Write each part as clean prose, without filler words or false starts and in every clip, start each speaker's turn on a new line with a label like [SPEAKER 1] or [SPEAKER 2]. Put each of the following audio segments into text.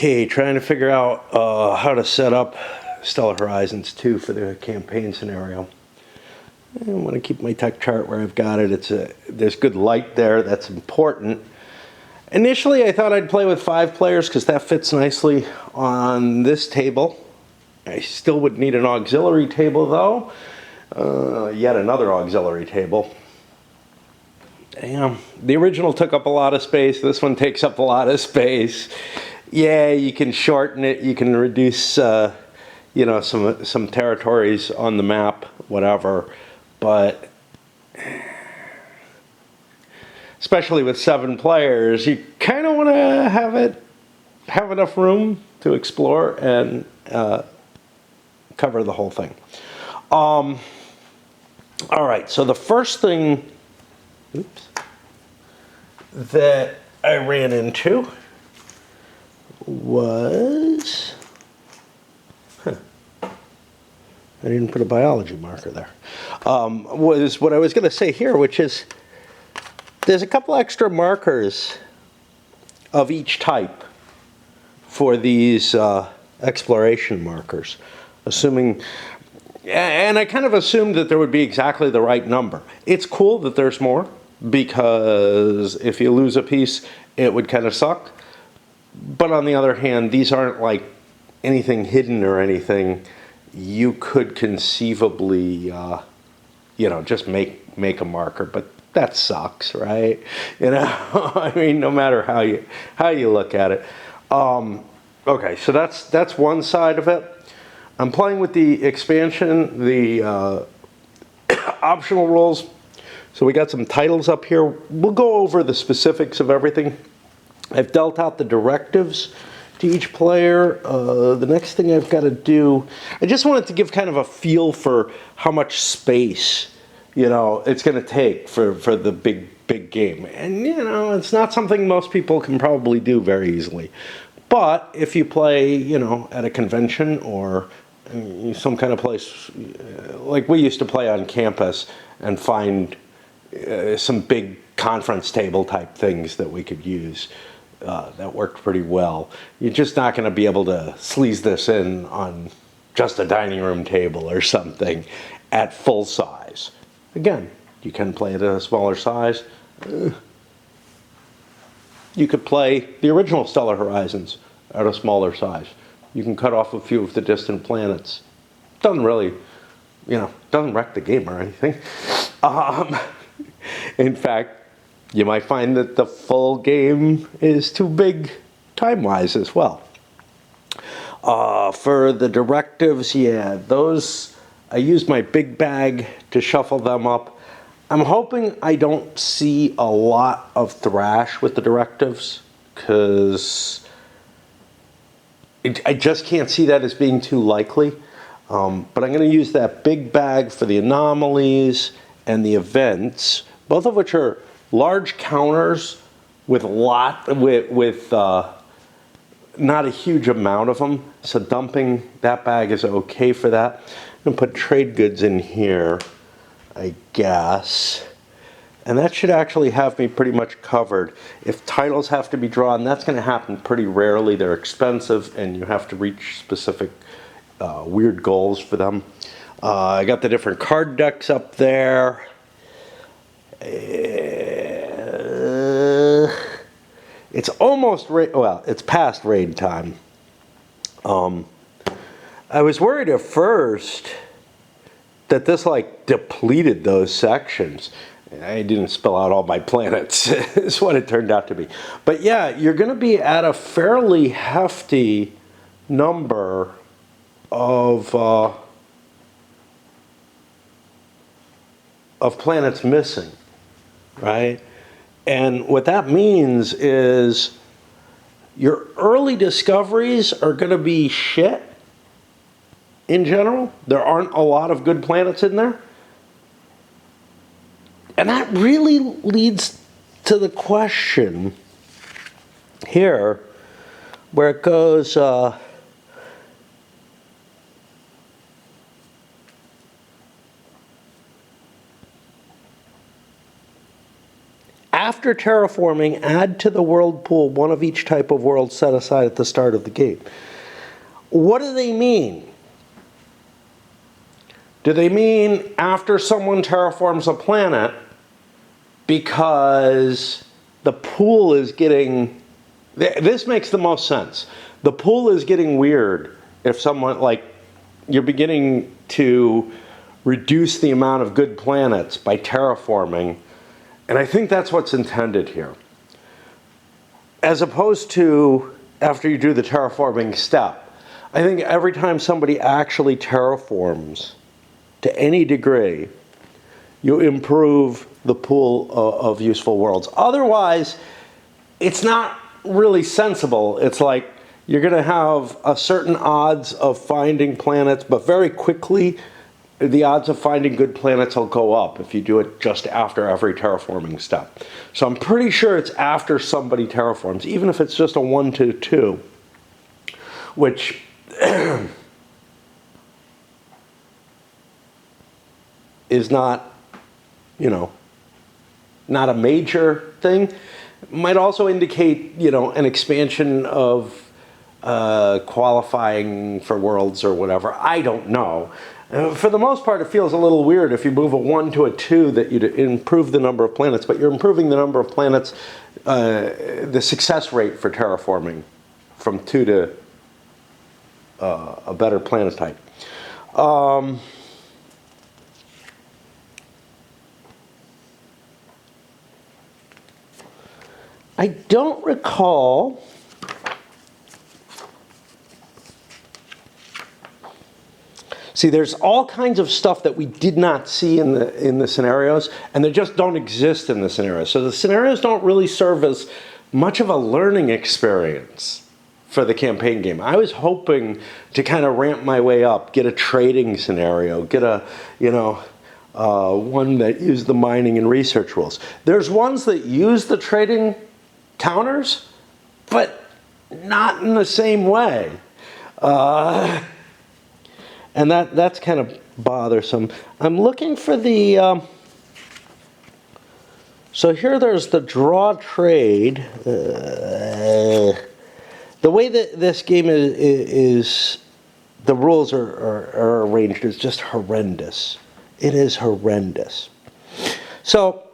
[SPEAKER 1] Okay, trying to figure out how to set up Stellar Horizons 2 for the campaign scenario. I want to keep my tech chart where I've got it. There's good light there. That's important. Initially, I thought I'd play with 5 players because that fits nicely on this table. I still would need an auxiliary table, though. Yet another auxiliary table. Damn, the original took up a lot of space. This one takes up a lot of space. Yeah, you can shorten it. You can reduce, you know, some territories on the map, whatever. But especially with 7 players, you kind of want to have enough room to explore and cover the whole thing. All right. So the first thing, that I ran into was, I didn't put a biology marker there, was what I was going to say here, which is there's a couple extra markers of each type for these exploration markers, assuming, and I kind of assumed that there would be exactly the right number. It's cool that there's more, because if you lose a piece, it would kind of suck. But on the other hand, these aren't like anything hidden or anything. You could conceivably, you know, just make a marker, but that sucks, right? You know, I mean, no matter how you look at it. Okay, so that's one side of it. I'm playing with the expansion, the optional rules. So we got some titles up here. We'll go over the specifics of everything. I've dealt out the directives to each player. The next thing I've got to do, I just wanted to give kind of a feel for how much space, you know, it's going to take for the big game. And, you know, it's not something most people can probably do very easily. But if you play, you know, at a convention or some kind of place, like we used to play on campus and find some big conference table type things that we could use. That worked pretty well. You're just not going to be able to sleaze this in on just a dining room table or something at full size. Again, you can play it at a smaller size. You could play the original Stellar Horizons at a smaller size. You can cut off a few of the distant planets. Doesn't really, you know, doesn't wreck the game or anything. In fact, you might find that the full game is too big time-wise as well. For the directives, yeah, those, I used my big bag to shuffle them up. I'm hoping I don't see a lot of thrash with the directives, because I just can't see that as being too likely. But I'm going to use that big bag for the anomalies and the events, both of which are large counters with not a huge amount of them. So dumping that bag is okay for that. I'm going to put trade goods in here, I guess. And that should actually have me pretty much covered. If titles have to be drawn, that's going to happen pretty rarely. They're expensive and you have to reach specific weird goals for them. I got the different card decks up there. It's almost, well, it's past raid time. I was worried at first that this like depleted those sections. I didn't spell out all my planets, is what it turned out to be. But yeah, you're going to be at a fairly hefty number of planets missing, right? And what that means is your early discoveries are going to be shit in general. There aren't a lot of good planets in there. And that really leads to the question here where it goes, after terraforming, add to the world pool one of each type of world set aside at the start of the game. What do they mean? Do they mean after someone terraforms a planet because the pool is getting... This makes the most sense. The pool is getting weird if someone, like, you're beginning to reduce the amount of good planets by terraforming, and I think that's what's intended here. As opposed to after you do the terraforming step, I think every time somebody actually terraforms to any degree, you improve the pool of useful worlds. Otherwise, it's not really sensible. It's like you're going to have a certain odds of finding planets, but very quickly the odds of finding good planets will go up if you do it just after every terraforming step. So I'm pretty sure it's after somebody terraforms, even if it's just a 1 to 2, which is not, you know, not a major thing. It might also indicate, you know, an expansion of qualifying for worlds or whatever. I don't know. For the most part, it feels a little weird if you move a 1 to a 2 that you'd improve the number of planets, but you're improving the number of planets, the success rate for terraforming from 2 to a better planet type. I don't recall see, there's all kinds of stuff that we did not see in the scenarios, and they just don't exist in the scenarios. So the scenarios don't really serve as much of a learning experience for the campaign game. I was hoping to kind of ramp my way up, get a trading scenario, get a, you know, one that used the mining and research rules. There's ones that use the trading counters, but not in the same way. And that's kind of bothersome. I'm looking for the... so here there's the draw trade. The way that this game is the rules are arranged is just horrendous. It is horrendous. So,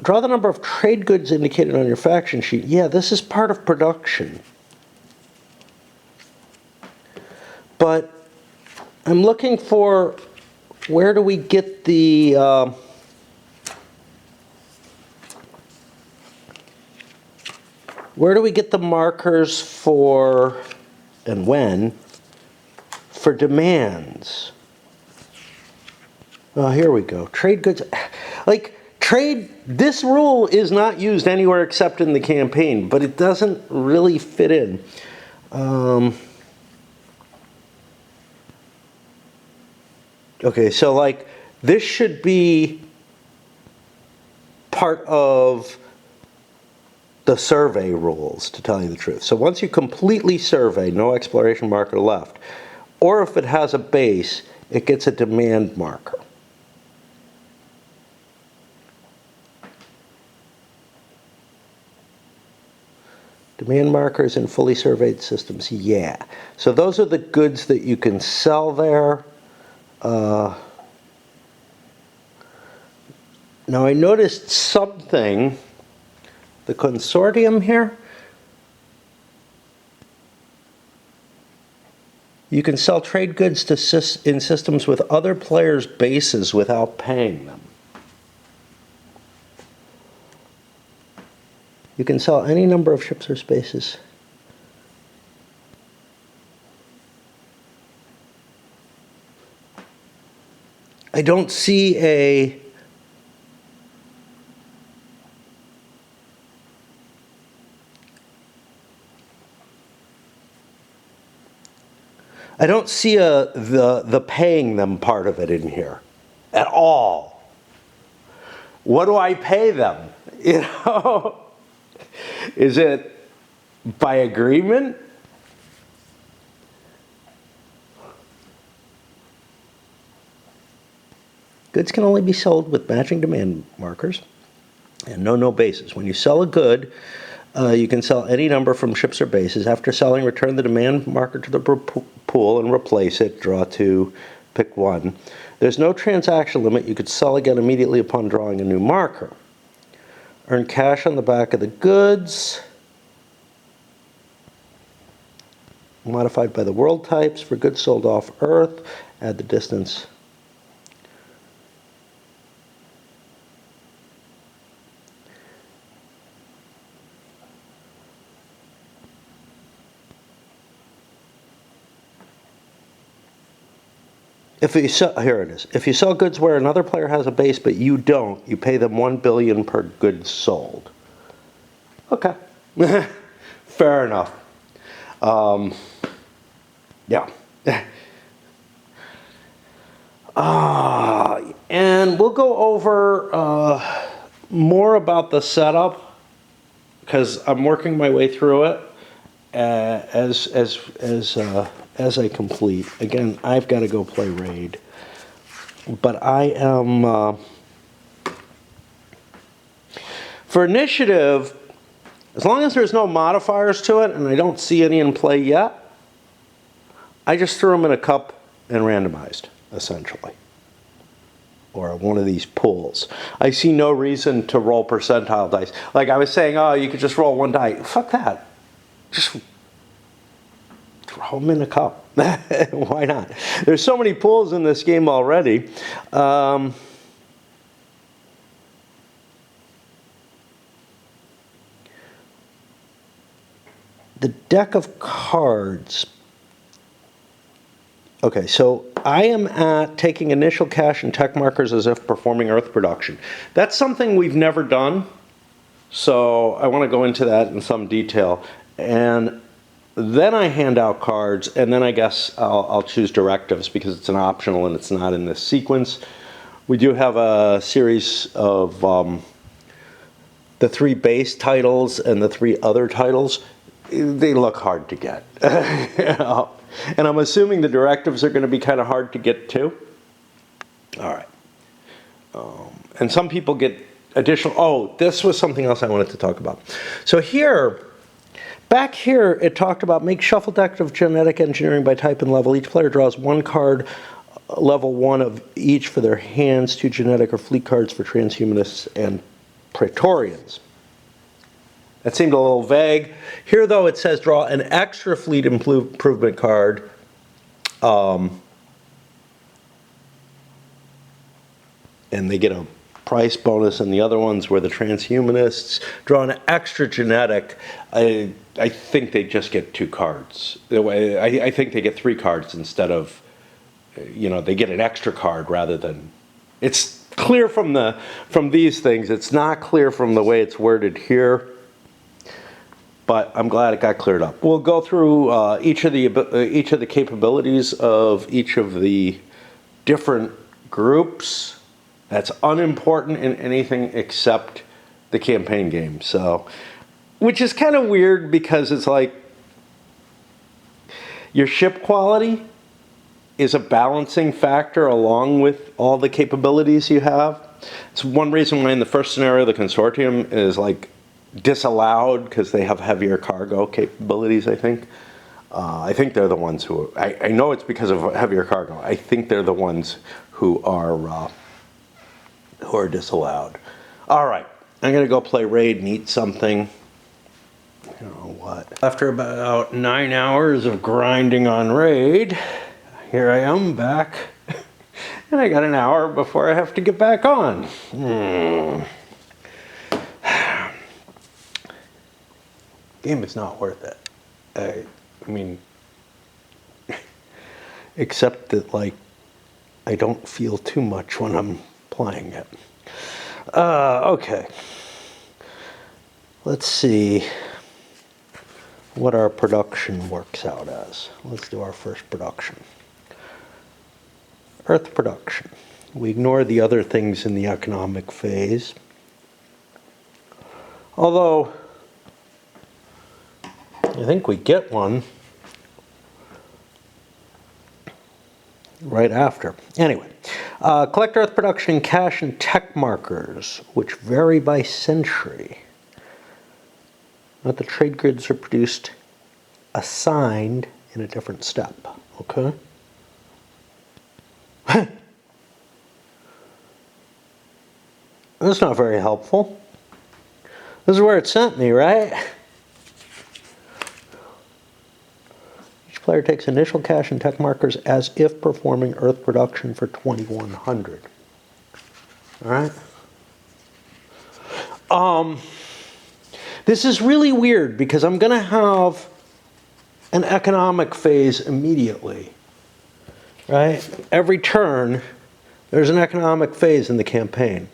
[SPEAKER 1] draw the number of trade goods indicated on your faction sheet. Yeah, this is part of production. But I'm looking for, where do we get the markers for, and when, for demands? Oh, here we go. Trade goods. Like, trade, this rule is not used anywhere except in the campaign, but it doesn't really fit in. Okay, so like, this should be part of the survey rules, to tell you the truth. So once you completely survey, no exploration marker left, or if it has a base, it gets a demand marker. Demand markers in fully surveyed systems, yeah. So those are the goods that you can sell there. Now I noticed something, the consortium here. You can sell trade goods to in systems with other players' bases without paying them. You can sell any number of ships or spaces. I don't see a the paying them part of it in here at all. What do I pay them? You know, is it by agreement? Goods can only be sold with matching demand markers. And no bases. When you sell a good, you can sell any number from ships or bases. After selling, return the demand marker to the pool and replace it. Draw 2, pick 1. There's no transaction limit. You could sell again immediately upon drawing a new marker. Earn cash on the back of the goods. Modified by the world types for goods sold off Earth. Add the distance. If you sell, here it is. If you sell goods where another player has a base but you don't, you pay them 1 billion per good sold. Okay, fair enough. Yeah. And we'll go over more about the setup because I'm working my way through it as I complete. Again, I've got to go play Raid, but I am for initiative. As long as there's no modifiers to it, and I don't see any in play yet, I just threw them in a cup and randomized, essentially. Or one of these pools. I see no reason to roll percentile dice. Like I was saying, oh, you could just roll 1 die. Fuck that. Just throw them in a cup. Why not? There's so many pools in this game already. The deck of cards. Okay, so I am at taking initial cash and tech markers as if performing Earth production. That's something we've never done, so I want to go into that in some detail. And then I hand out cards, and then I guess I'll choose directives because it's an optional and it's not in this sequence. We do have a series of the 3 base titles and the 3 other titles. They look hard to get. And I'm assuming the directives are going to be kind of hard to get too. All right. And some people get additional. Oh, this was something else I wanted to talk about. So here, back here, it talked about make shuffle deck of genetic engineering by type and level. Each player draws 1 card, level 1 of each for their hands, 2 genetic or fleet cards for transhumanists and Praetorians. That seemed a little vague. Here, though, it says draw an extra fleet improvement card. And they get a price bonus, and the other ones were the transhumanists. Draw an extra genetic. I think they just get 2 cards. I think they get 3 cards instead of, they get an extra card rather than. It's clear from these things. It's not clear from the way it's worded here. But I'm glad it got cleared up. We'll go through each of the capabilities of each of the different groups. That's unimportant in anything except the campaign game. So, which is kind of weird because it's like your ship quality is a balancing factor along with all the capabilities you have. It's one reason why in the first scenario the consortium is like disallowed because they have heavier cargo capabilities, I think. I think they're the ones who, I know it's because of heavier cargo. I think they're the ones who are disallowed. All right, I'm gonna go play Raid and eat something. You know what? After about 9 hours of grinding on Raid, here I am back. And I got an hour before I have to get back on. Game is not worth it. I mean, except that like I don't feel too much when I'm playing it. Okay. Let's see what our production works out as. Let's do our first production. Earth production. We ignore the other things in the economic phase. Although I think we get one. right after. Anyway, collect Earth production in cash and tech markers, which vary by century. Note the trade grids are produced assigned in a different step. Okay? That's not very helpful. This is where it sent me, right? Each player takes initial cash and tech markers as if performing Earth production for 2100. All right? This is really weird because I'm going to have an economic phase immediately. Right? Every turn, there's an economic phase in the campaign.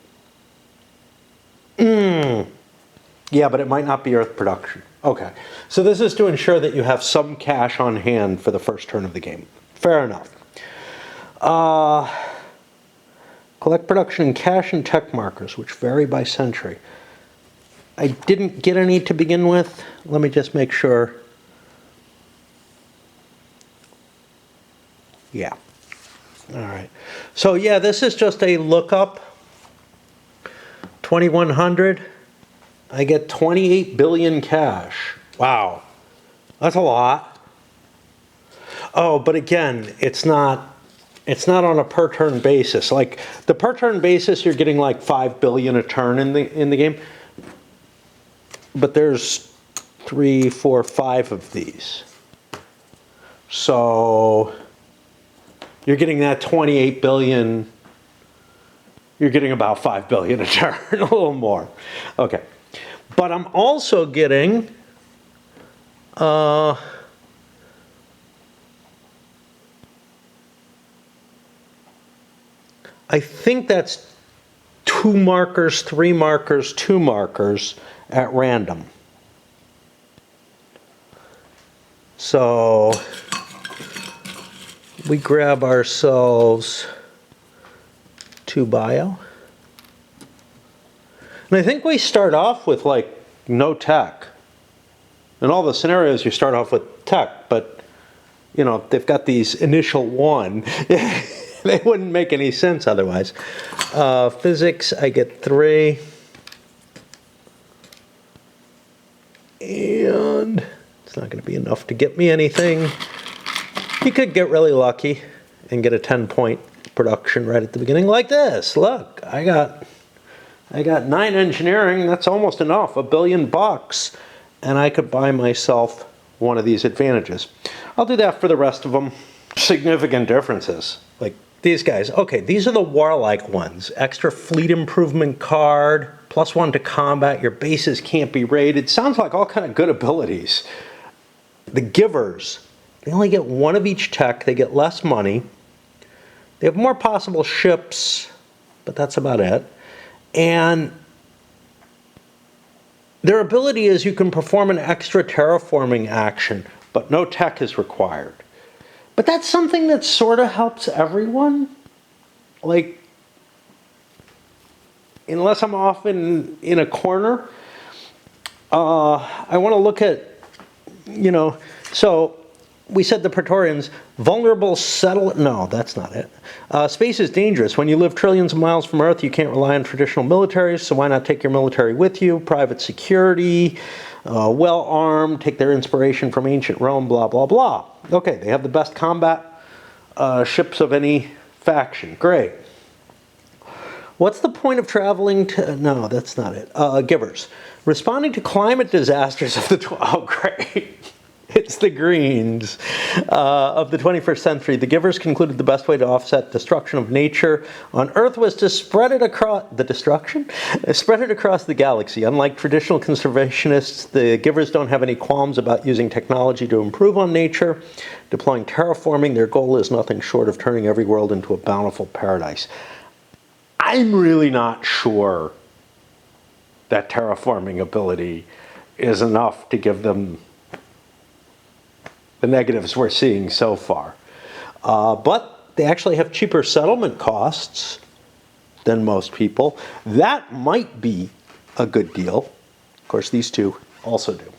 [SPEAKER 1] Yeah, but it might not be Earth production. Okay. So this is to ensure that you have some cash on hand for the first turn of the game. Fair enough. Collect production in cash and tech markers, which vary by century. I didn't get any to begin with. Let me just make sure. Yeah. All right. So yeah, this is just a lookup. 2100. I get 28 billion cash. Wow. That's a lot. Oh, but again, it's not on a per turn basis. Like the per turn basis, you're getting like 5 billion a turn in the game. But there's 3, 4, 5 of these. So you're getting that 28 billion. You're getting about 5 billion a turn, a little more. Okay. But I'm also getting I think that's 2 markers, 3 markers, 2 markers at random. So we grab ourselves 2 bio. And I think we start off with like no tech. In all the scenarios you start off with tech, but you know, they've got these initial 1. They wouldn't make any sense otherwise. Physics, I get 3. And it's not going to be enough to get me anything. You could get really lucky and get a 10-point production right at the beginning like this. Look, I got 9 engineering. That's almost enough. $1 billion. And I could buy myself one of these advantages. I'll do that for the rest of them. Significant differences. Like these guys. Okay, these are the warlike ones. Extra fleet improvement card. +1 to combat. Your bases can't be raided. Sounds like all kind of good abilities. The givers. They only get 1 of each tech. They get less money. They have more possible ships, but that's about it. And their ability is you can perform an extra terraforming action, but no tech is required. But that's something that sort of helps everyone. Like, unless I'm off in a corner, I want to look at, you know, so we said the Praetorians, vulnerable settle, no, that's not it. Space is dangerous. When you live trillions of miles from Earth, you can't rely on traditional militaries, so why not take your military with you? Private security, well-armed, take their inspiration from ancient Rome, blah, blah, blah. Okay, they have the best combat ships of any faction. Great. What's the point of traveling to, no, that's not it. Givers. Responding to climate disasters of the, oh, great. It's the Greens of the 21st century. The givers concluded the best way to offset destruction of nature on Earth was to spread it across the destruction, spread it across the galaxy. Unlike traditional conservationists, the givers don't have any qualms about using technology to improve on nature. Deploying terraforming, their goal is nothing short of turning every world into a bountiful paradise. I'm really not sure that terraforming ability is enough to give them the negatives we're seeing so far. But they actually have cheaper settlement costs than most people. That might be a good deal. Of course, these two also do.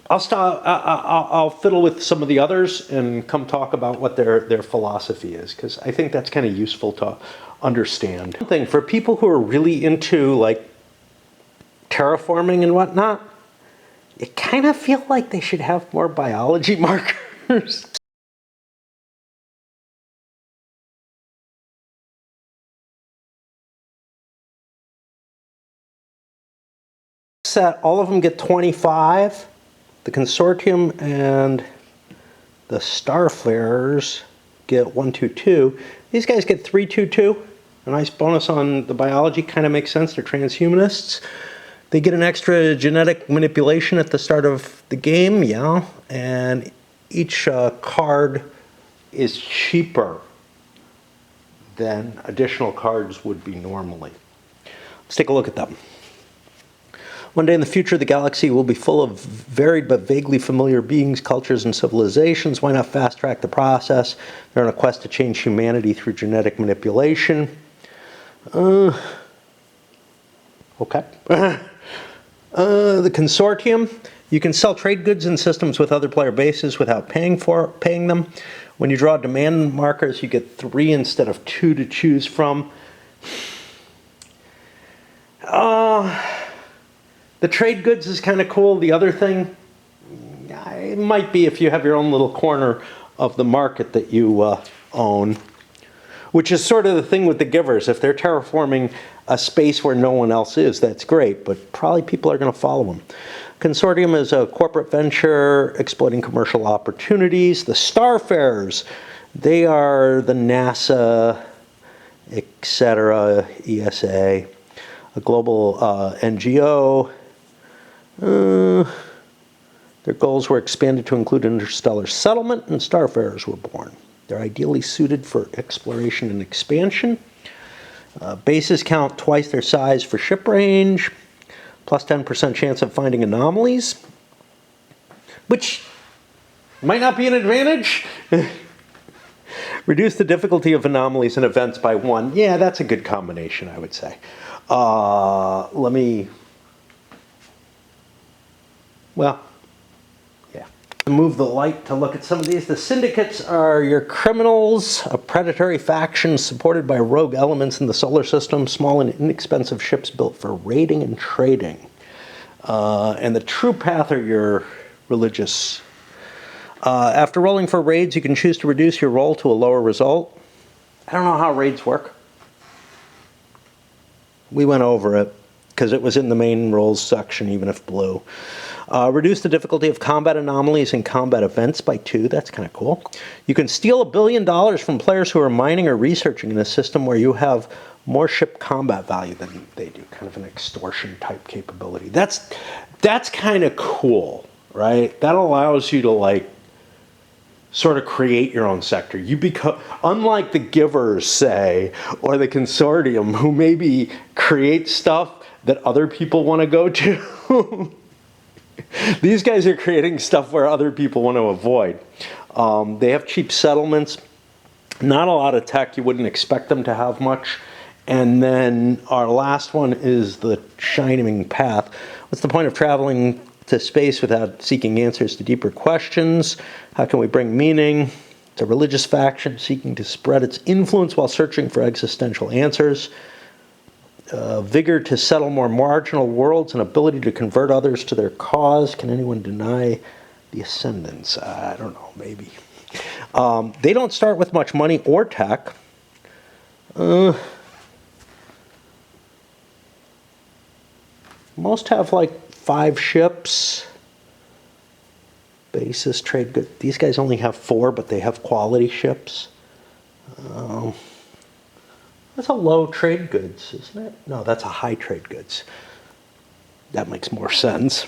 [SPEAKER 1] I'll fiddle with some of the others and come talk about what their philosophy is, because I think that's kind of useful to understand. One thing for people who are really into like terraforming and whatnot, you kind of feel like they should have more biology markers. Set, all of them get 25. The consortium and the starfarers get 122. These guys get 322. A nice bonus on the biology, kind of makes sense. They're transhumanists. They get an extra genetic manipulation at the start of the game, yeah. And each card is cheaper than additional cards would be normally. Let's take a look at them. One day in the future, the galaxy will be full of varied but vaguely familiar beings, cultures, and civilizations. Why not fast-track the process? They're on a quest to change humanity through genetic manipulation. Okay. The consortium. You can sell trade goods and systems with other player bases without paying them. When you draw demand markers, you get 3 instead of 2 to choose from. The trade goods is kind of cool. The other thing, it might be if you have your own little corner of the market that you own, which is sort of the thing with the givers. If they're terraforming a space where no one else is, that's great, but probably people are going to follow them. Consortium is a corporate venture exploiting commercial opportunities. The starfarers, they are the NASA, etc., ESA, a global NGO. Their goals were expanded to include interstellar settlement, and starfarers were born. They're ideally suited for exploration and expansion. Bases count twice their size for ship range, plus 10% chance of finding anomalies, which might not be an advantage. Reduce the difficulty of anomalies and events by 1. Yeah, that's a good combination, I would say. Move the light to look at some of these. The syndicates are your criminals, a predatory faction supported by rogue elements in the solar system, small and inexpensive ships built for raiding and trading. And the true path are your religious. After rolling for raids, you can choose to reduce your roll to a lower result. I don't know how raids work. We went over it because it was in the main rolls section, even if blue. Reduce the difficulty of combat anomalies and combat events by 2. That's kind of cool. You can steal $1 billion from players who are mining or researching in a system where you have more ship combat value than they do. Kind of an extortion type capability. That's kind of cool, right? That allows you to like sort of create your own sector. You become, unlike the givers, say, or the consortium, who maybe create stuff that other people want to go to. These guys are creating stuff where other people want to avoid. They have cheap settlements, not a lot of tech. You wouldn't expect them to have much. And then our last one is the shining path. What's the point of traveling to space without seeking answers to deeper questions? How can we bring meaning? It's a religious faction seeking to spread its influence while searching for existential answers. Vigor to settle more marginal worlds and ability to convert others to their cause. Can anyone deny the ascendants? I don't know, maybe. They don't start with much money or tech. Most have like 5 ships. Bases, trade good. These guys only have 4, but they have quality ships. That's a low trade goods, isn't it? No, that's a high trade goods. That makes more sense.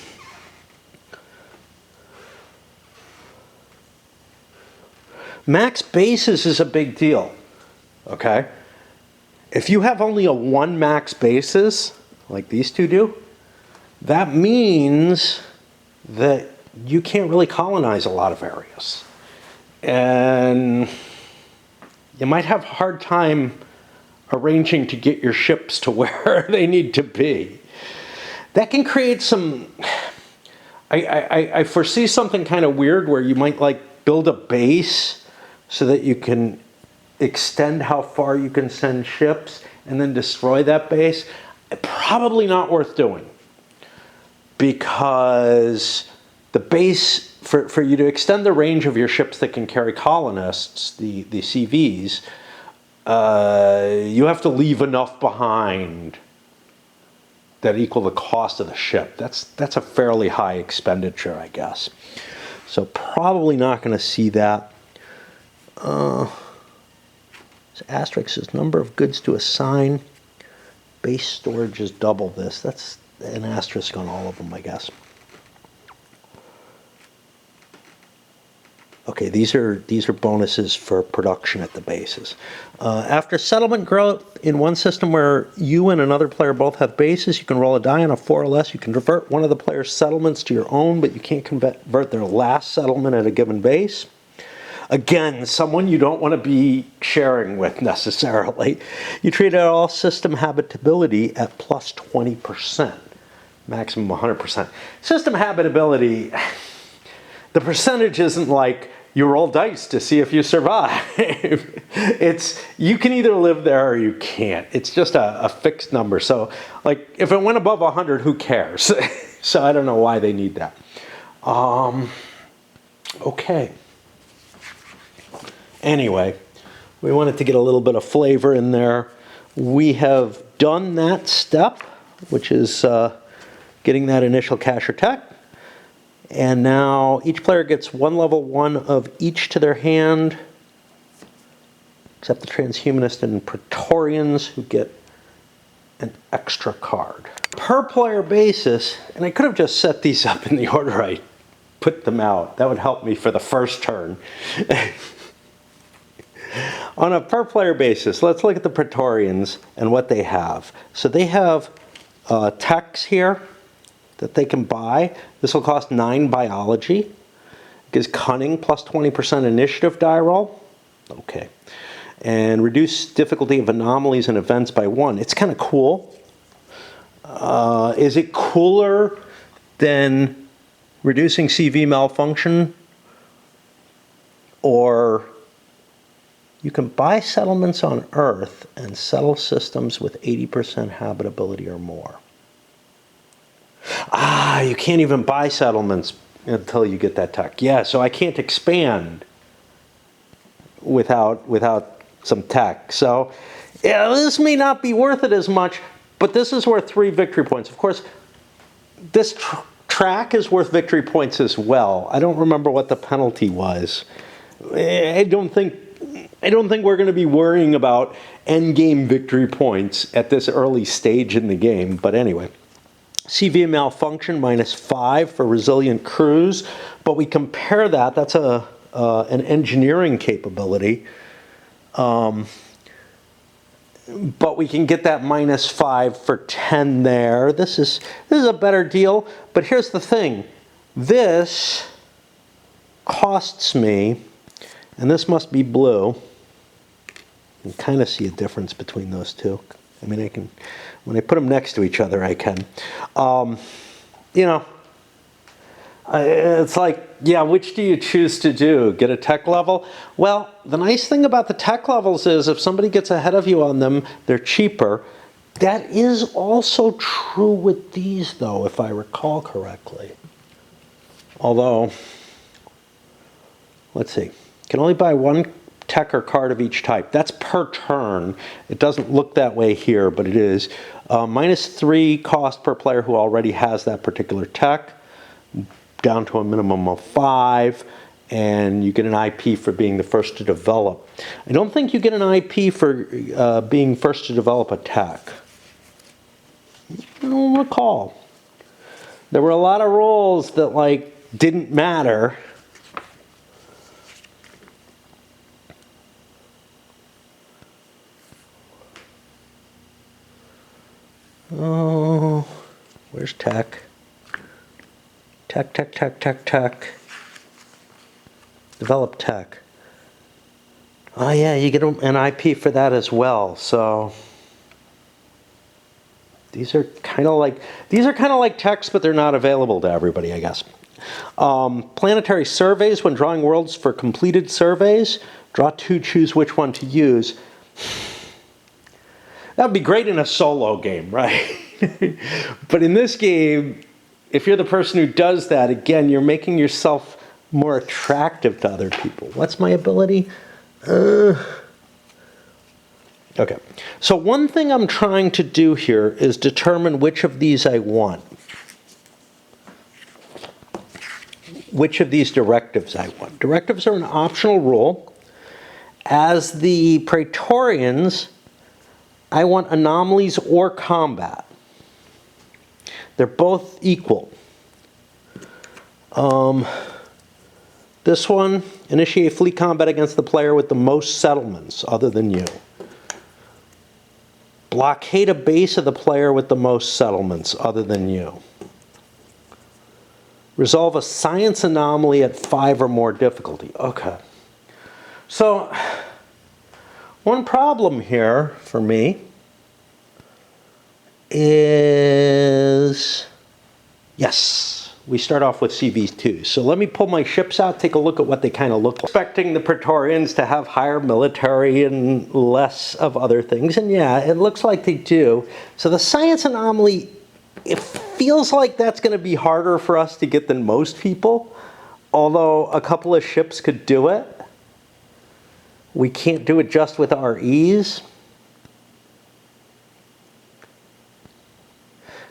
[SPEAKER 1] Max bases is a big deal, okay? If you have only a 1 max basis, like these two do, that means that you can't really colonize a lot of areas. And you might have a hard time arranging to get your ships to where they need to be. That can create some, I foresee something kind of weird where you might like build a base so that you can extend how far you can send ships and then destroy that base. Probably not worth doing, because the base, for you to extend the range of your ships that can carry colonists, the CVs, you have to leave enough behind that equal the cost of the ship. That's a fairly high expenditure, I guess. So probably not going to see that. Asterisk is number of goods to assign. Base storage is double this. That's an asterisk on all of them, I guess. Okay, these are bonuses for production at the bases. After settlement growth in one system where you and another player both have bases, you can roll a die on a 4 or less. You can convert one of the player's settlements to your own, but you can't convert their last settlement at a given base. Again, someone you don't want to be sharing with necessarily. You treat all system habitability at plus 20%, maximum 100%. System habitability, the percentage isn't like you roll dice to see if you survive. It's, you can either live there or you can't. It's just a fixed number. So like if it went above 100, who cares? So I don't know why they need that. Okay. Anyway, we wanted to get a little bit of flavor in there. We have done that step, which is getting that initial cash or tech. And now each player gets one level 1 of each to their hand, except the Transhumanist and Praetorians, who get an extra card. Per player basis, and I could have just set these up in the order I put them out. That would help me for the first turn. On a per player basis, let's look at the Praetorians and what they have. So they have techs here that they can buy. This will cost 9 biology. It gives cunning plus 20% initiative die roll. Okay. And reduce difficulty of anomalies and events by 1. It's kind of cool. Is it cooler than reducing CV malfunction? Or you can buy settlements on Earth and settle systems with 80% habitability or more. Ah, you can't even buy settlements until you get that tech. Yeah, so I can't expand without some tech. So yeah, this may not be worth it as much, but this is worth 3 victory points. Of course, this track is worth victory points as well. I don't remember what the penalty was. I don't think we're going to be worrying about endgame victory points at this early stage in the game. But anyway, CV malfunction -5 for resilient crews. But we compare that. That's an engineering capability. But we can get that -5 for 10 there. This is a better deal. But here's the thing. This costs me, and this must be blue. You can kind of see a difference between those two. I mean, I can, when I put them next to each other, I can. You know, it's like, yeah, which do you choose to do? Get a tech level? Well, the nice thing about the tech levels is if somebody gets ahead of you on them, they're cheaper. That is also true with these, though, if I recall correctly. Although, let's see. You can only buy 1 tech or card of each type. That's per turn. It doesn't look that way here, but it is. -3 cost per player who already has that particular tech, down to a minimum of 5, and you get an IP for being the first to develop. I don't think you get an IP for being first to develop a tech. I don't recall. There were a lot of rules that like didn't matter. Oh, where's tech? Tech. Develop tech. Oh yeah, you get an IP for that as well. So these are kind of like techs, but they're not available to everybody, I guess. Planetary surveys, when drawing worlds for completed surveys, draw 2, choose which one to use. That would be great in a solo game, right? But in this game, if you're the person who does that, again, you're making yourself more attractive to other people. What's my ability? Okay. So one thing I'm trying to do here is determine which of these I want. Which of these directives I want. Directives are an optional rule. As the Praetorians, I want anomalies or combat. They're both equal. This one, initiate fleet combat against the player with the most settlements other than you. Blockade a base of the player with the most settlements other than you. Resolve a science anomaly at 5 or more difficulty. Okay. So, one problem here for me is, yes, we start off with CV2. So let me pull my ships out, take a look at what they kind of look like. Expecting the Praetorians to have higher military and less of other things, and yeah, it looks like they do. So the science anomaly, it feels like that's going to be harder for us to get than most people, although a couple of ships could do it. We can't do it just with REs.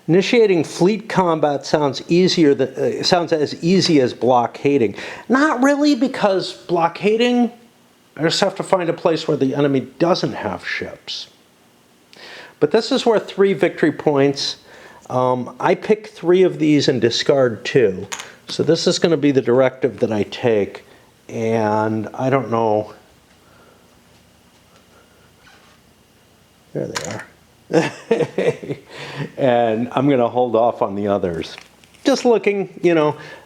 [SPEAKER 1] Initiating fleet combat sounds easier than, sounds as easy as blockading. Not really, because blockading, I just have to find a place where the enemy doesn't have ships. But this is worth 3 victory points. I pick 3 of these and discard 2. So this is going to be the directive that I take. And I don't know. There they are. And I'm going to hold off on the others. Just looking,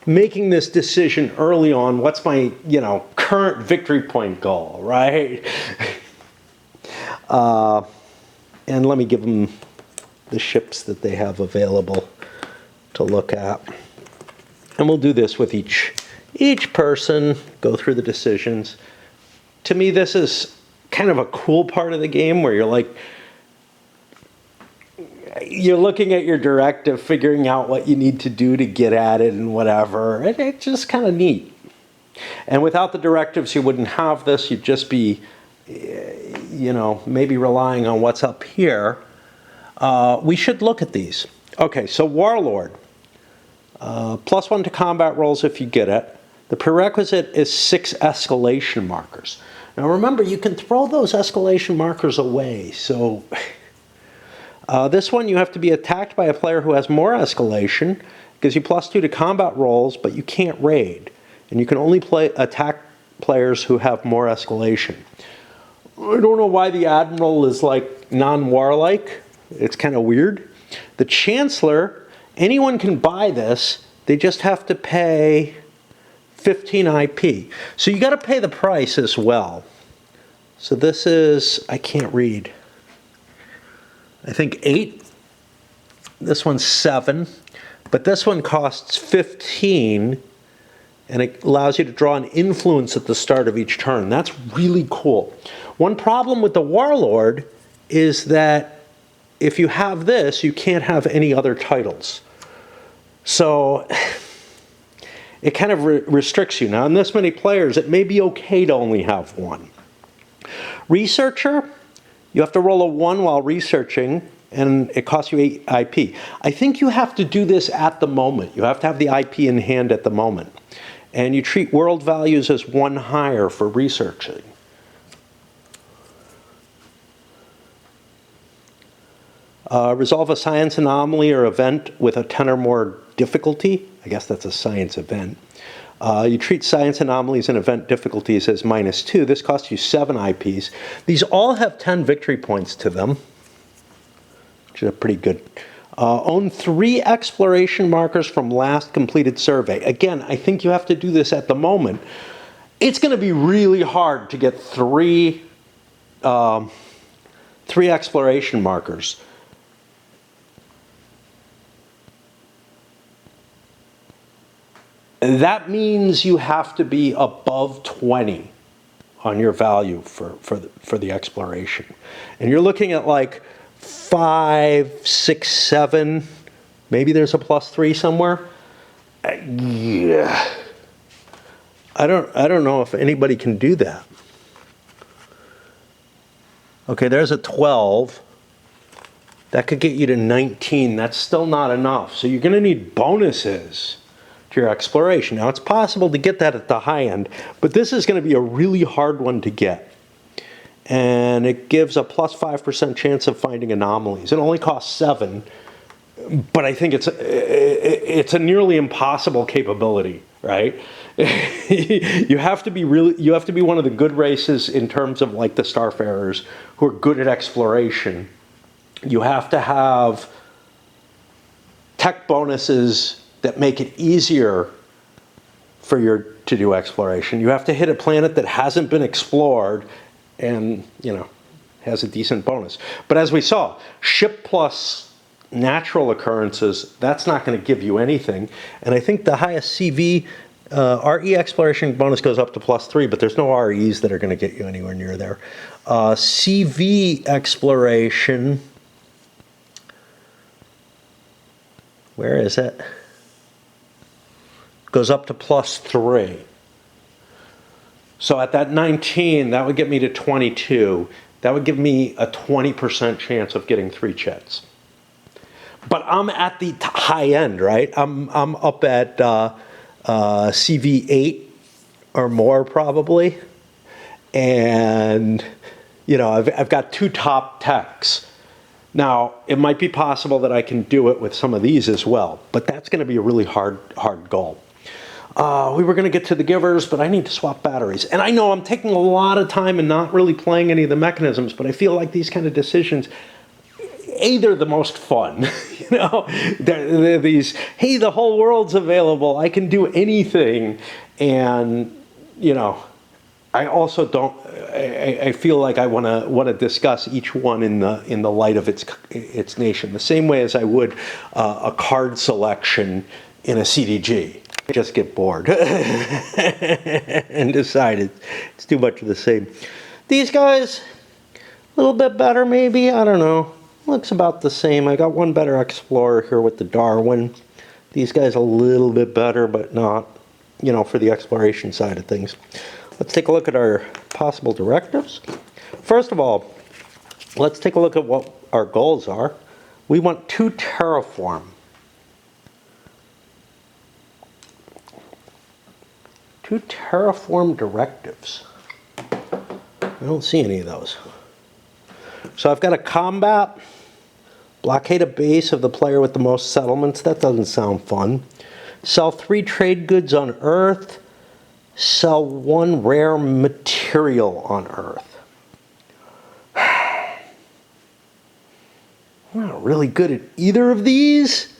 [SPEAKER 1] making this decision early on. What's my, current victory point goal, right? And let me give them the ships that they have available to look at. And we'll do this with each person, go through the decisions. To me, this is kind of a cool part of the game where you're looking at your directive, figuring out what you need to do to get at it and whatever. It's just kind of neat. And without the directives, you wouldn't have this. You'd just be, maybe relying on what's up here. We should look at these. Okay, so Warlord. +1 to combat rolls if you get it. The prerequisite is 6 escalation markers. Now remember, you can throw those escalation markers away. So this one, you have to be attacked by a player who has more escalation. Gives you +2 to combat rolls, but you can't raid. And you can only attack players who have more escalation. I don't know why the Admiral is like non-warlike. It's kind of weird. The Chancellor, anyone can buy this. They just have to pay 15 IP. So you got to pay the price as well. So this is, I can't read. I think 8. This one's 7. But this one costs 15. And it allows you to draw an influence at the start of each turn. That's really cool. One problem with the Warlord is that if you have this, you can't have any other titles. So it kind of restricts you. Now, in this many players, it may be okay to only have 1. Researcher, you have to roll a 1 while researching, and it costs you 8 IP. I think you have to do this at the moment. You have to have the IP in hand at the moment. And you treat world values as 1 higher for researching. Resolve a science anomaly or event with a 10 or more difficulty. I guess that's a science event. You treat science anomalies and event difficulties as -2. This costs you 7 IPs. These all have 10 victory points to them, which is pretty good. Own 3 exploration markers from last completed survey. Again, I think you have to do this at the moment. It's going to be really hard to get 3 exploration markers. that means you have to be above 20 on your value for the exploration. And you're looking at like 5, 6, 7, maybe there's a +3 somewhere. Yeah. I don't know if anybody can do that. Okay, there's a 12. That could get you to 19. That's still not enough. So you're going to need bonuses to your exploration. Now, it's possible to get that at the high end, but this is going to be a really hard one to get. And it gives a +5% chance of finding anomalies. It only costs 7, but I think it's a nearly impossible capability, right? you have to be one of the good races in terms of like the Starfarers who are good at exploration. You have to have tech bonuses that make it easier for you to do exploration. You have to hit a planet that hasn't been explored and, has a decent bonus. But as we saw, ship plus natural occurrences, that's not going to give you anything. And I think the highest CV RE exploration bonus goes up to +3, but there's no REs that are going to get you anywhere near there. CV exploration, where is it? Goes up to +3. So at that 19, that would get me to 22. That would give me a 20% chance of getting 3 chets. But I'm at the high end, right? I'm up at CV8 or more probably. And, I've got 2 top techs. Now, it might be possible that I can do it with some of these as well, but that's going to be a really hard goal. We were going to get to the givers, but I need to swap batteries. And I know I'm taking a lot of time and not really playing any of the mechanisms, but I feel like these kind of decisions, they're the most fun. They're these, hey, the whole world's available. I can do anything. And, I also don't, I feel like I want to discuss each one in the light of its nation, the same way as I would a card selection in a CDG. Just get bored and decide it's too much of the same. These guys, a little bit better maybe, I don't know. Looks about the same. I got one better explorer here with the Darwin. These guys a little bit better, but not, for the exploration side of things. Let's take a look at our possible directives. First of all, let's take a look at what our goals are. We want 2 terraform. 2 terraform directives. I don't see any of those. So I've got a combat, blockade a base of the player with the most settlements. That doesn't sound fun. Sell 3 trade goods on Earth. Sell 1 rare material on Earth. I'm not really good at either of these.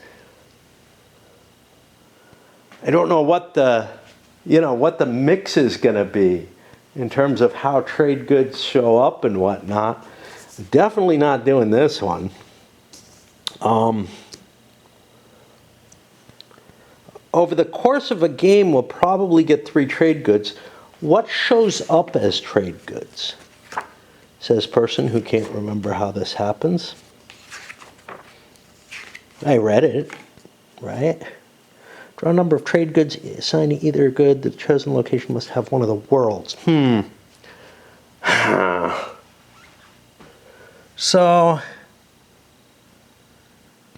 [SPEAKER 1] I don't know what the mix is going to be in terms of how trade goods show up and whatnot. Definitely not doing this one. Over the course of a game, we'll probably get 3 trade goods. What shows up as trade goods? Says person who can't remember how this happens. I read it, right? Draw a number of trade goods assigned to either good. The chosen location must have one of the worlds. So,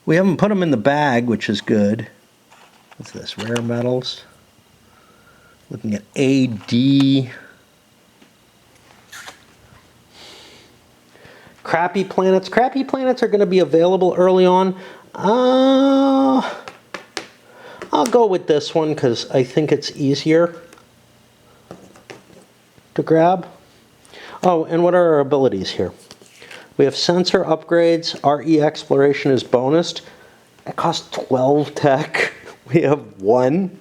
[SPEAKER 1] we haven't put them in the bag, which is good. What's this? Rare metals. Looking at AD. Crappy planets. Crappy planets are going to be available early on. I'll go with this one because I think it's easier to grab. Oh, and what are our abilities here? We have sensor upgrades. RE exploration is bonused. That costs 12 tech. We have 1.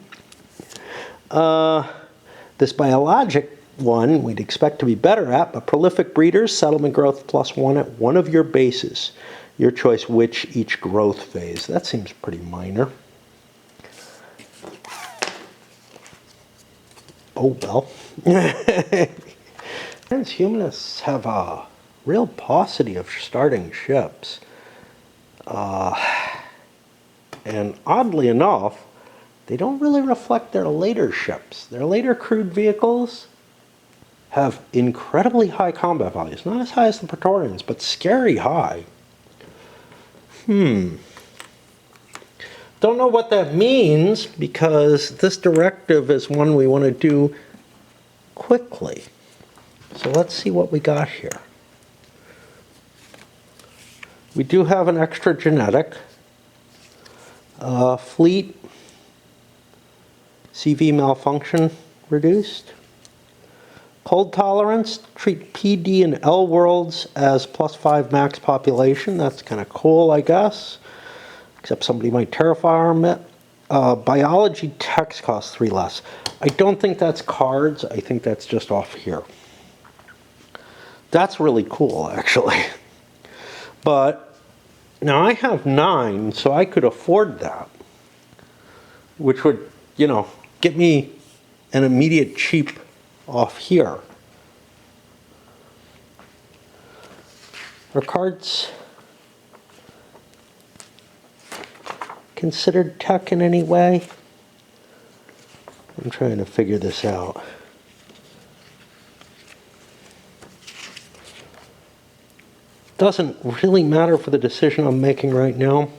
[SPEAKER 1] This biologic one we'd expect to be better at, but prolific breeders, settlement growth +1 at one of your bases. Your choice which each growth phase. That seems pretty minor. Oh well. Transhumanists have a real paucity of starting ships. And oddly enough, they don't really reflect their later ships. Their later crewed vehicles have incredibly high combat values. Not as high as the Praetorians, but scary high. Don't know what that means, because this directive is one we want to do quickly. So let's see what we got here. We do have an extra genetic. Fleet CV malfunction reduced. Cold tolerance, treat PD and L worlds as +5 max population. That's kind of cool, I guess. Except somebody might terraform it. Biology text costs 3 less. I don't think that's cards. I think that's just off here. That's really cool, actually. But now I have 9, so I could afford that. Which would, you know, get me an immediate cheap off here. Are cards considered tech in any way? I'm trying to figure this out. Doesn't really matter for the decision I'm making right now.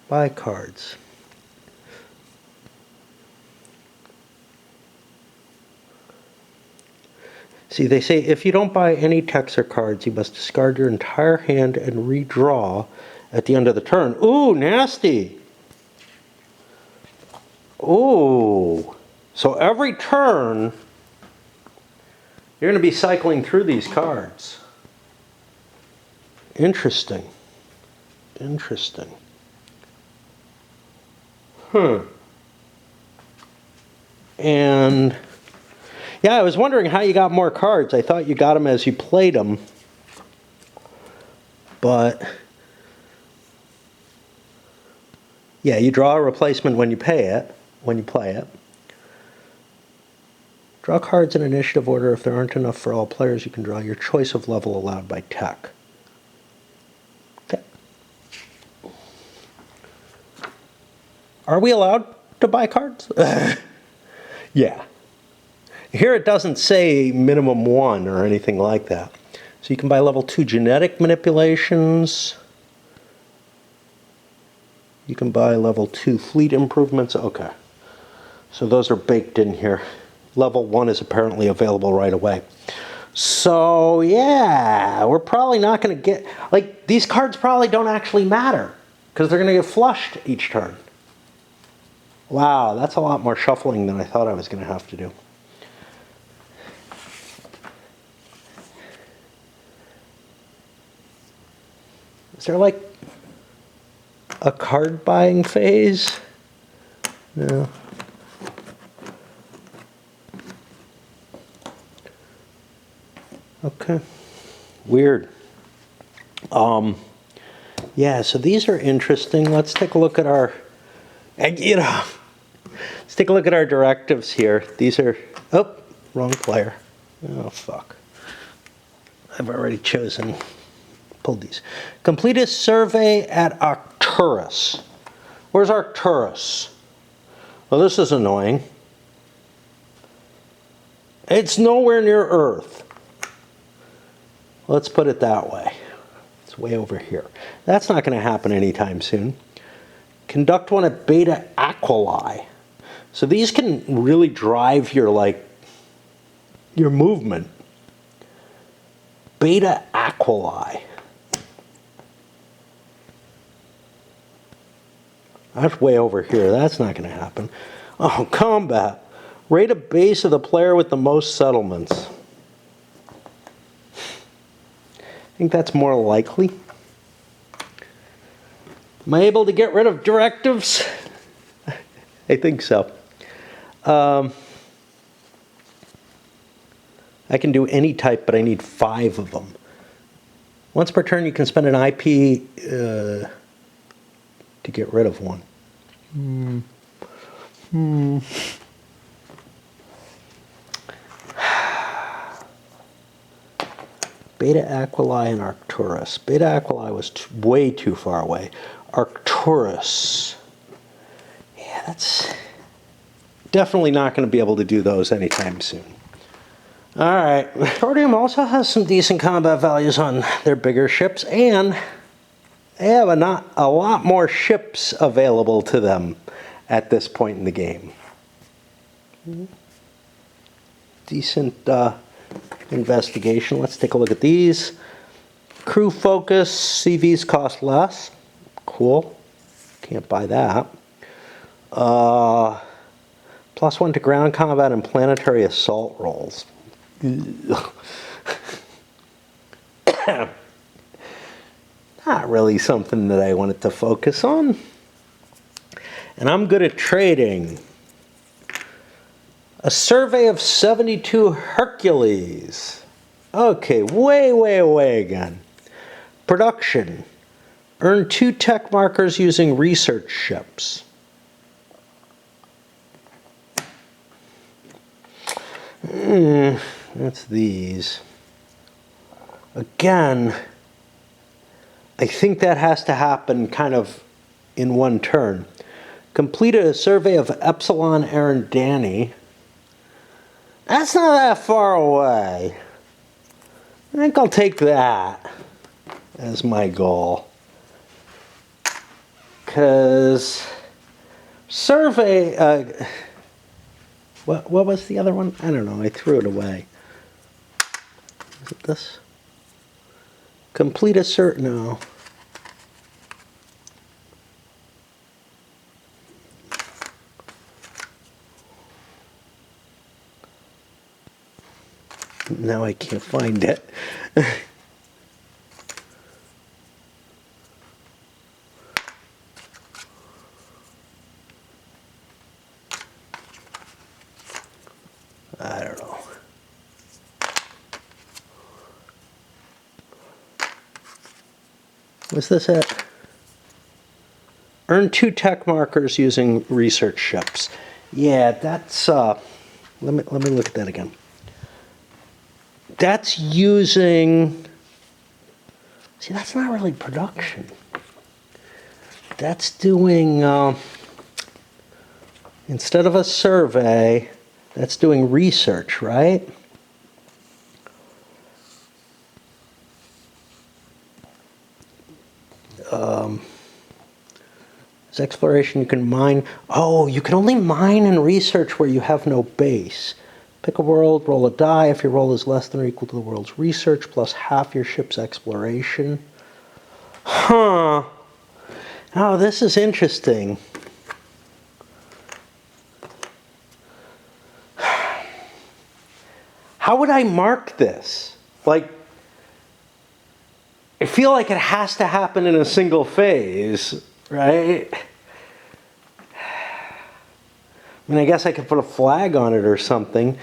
[SPEAKER 1] Buy cards. See, they say if you don't buy any techs or cards, you must discard your entire hand and redraw at the end of the turn. Ooh, nasty. Ooh. So every turn, you're going to be cycling through these cards. Interesting. Interesting. And yeah, I was wondering how you got more cards. I thought you got them as you played them. But yeah, you draw a replacement when you play it. Draw cards in initiative order. If there aren't enough for all players, you can draw your choice of level allowed by tech. Okay. Are we allowed to buy cards? Yeah. Here it doesn't say minimum 1 or anything like that. So you can buy level 2 genetic manipulations. You can buy level 2 fleet improvements. Okay. So those are baked in here. Level 1 is apparently available right away. So yeah, we're probably not going to get, like, these cards probably don't actually matter because they're going to get flushed each turn. Wow, that's a lot more shuffling than I thought I was going to have to do. Is there like a card buying phase? No. Okay. Weird. Yeah, so these are interesting. Let's take a look at our, let's take a look at our directives here. These are, oh, wrong player. Oh, fuck. I've already pulled these. Complete a survey at Arcturus. Where's Arcturus? Well, this is annoying. It's nowhere near Earth. Let's put it that way. It's way over here. That's not going to happen anytime soon. Conduct one at Beta Aquili. So these can really drive your, like, your movement. Beta Aquili. That's way over here. That's not going to happen. Oh, combat. Rate a base of the player with the most settlements. I think that's more likely. Am I able to get rid of directives? I think so. I can do any type, but I need 5 of them. Once per turn, you can spend an IP to get rid of one. Beta Aquili and Arcturus. Beta Aquili was way too far away. Arcturus. Yeah, that's definitely not going to be able to do those anytime soon. Alright, Consortium also has some decent combat values on their bigger ships, and they have a lot more ships available to them at this point in the game. Decent investigation. Let's take a look at these. Crew focus, CVs cost less. Cool. Can't buy that. +1 to ground combat and planetary assault rolls. Not really something that I wanted to focus on. And I'm good at trading. A survey of 72 Hercules. Okay, way again. Production. Earn 2 tech markers using research ships. That's these. Again, I think that has to happen kind of in one turn. Completed a survey of Epsilon Arendani. That's not that far away. I think I'll take that as my goal. Because survey, what was the other one? I don't know, I threw it away. Is it this? Complete a certain, no. Now I can't find it. I don't know. Was this it? Earn 2 tech markers using research ships. Yeah, that's let me look at that again. That's using, see, that's not really production. That's doing, instead of a survey, that's doing research, right? It's exploration, you can mine. Oh, you can only mine and research where you have no base. Pick a world, roll a die. If your roll is less than or equal to the world's research, plus half your ship's exploration. Huh. Oh, this is interesting. How would I mark this? Like, I feel like it has to happen in a single phase, right? I mean, I guess I could put a flag on it or something.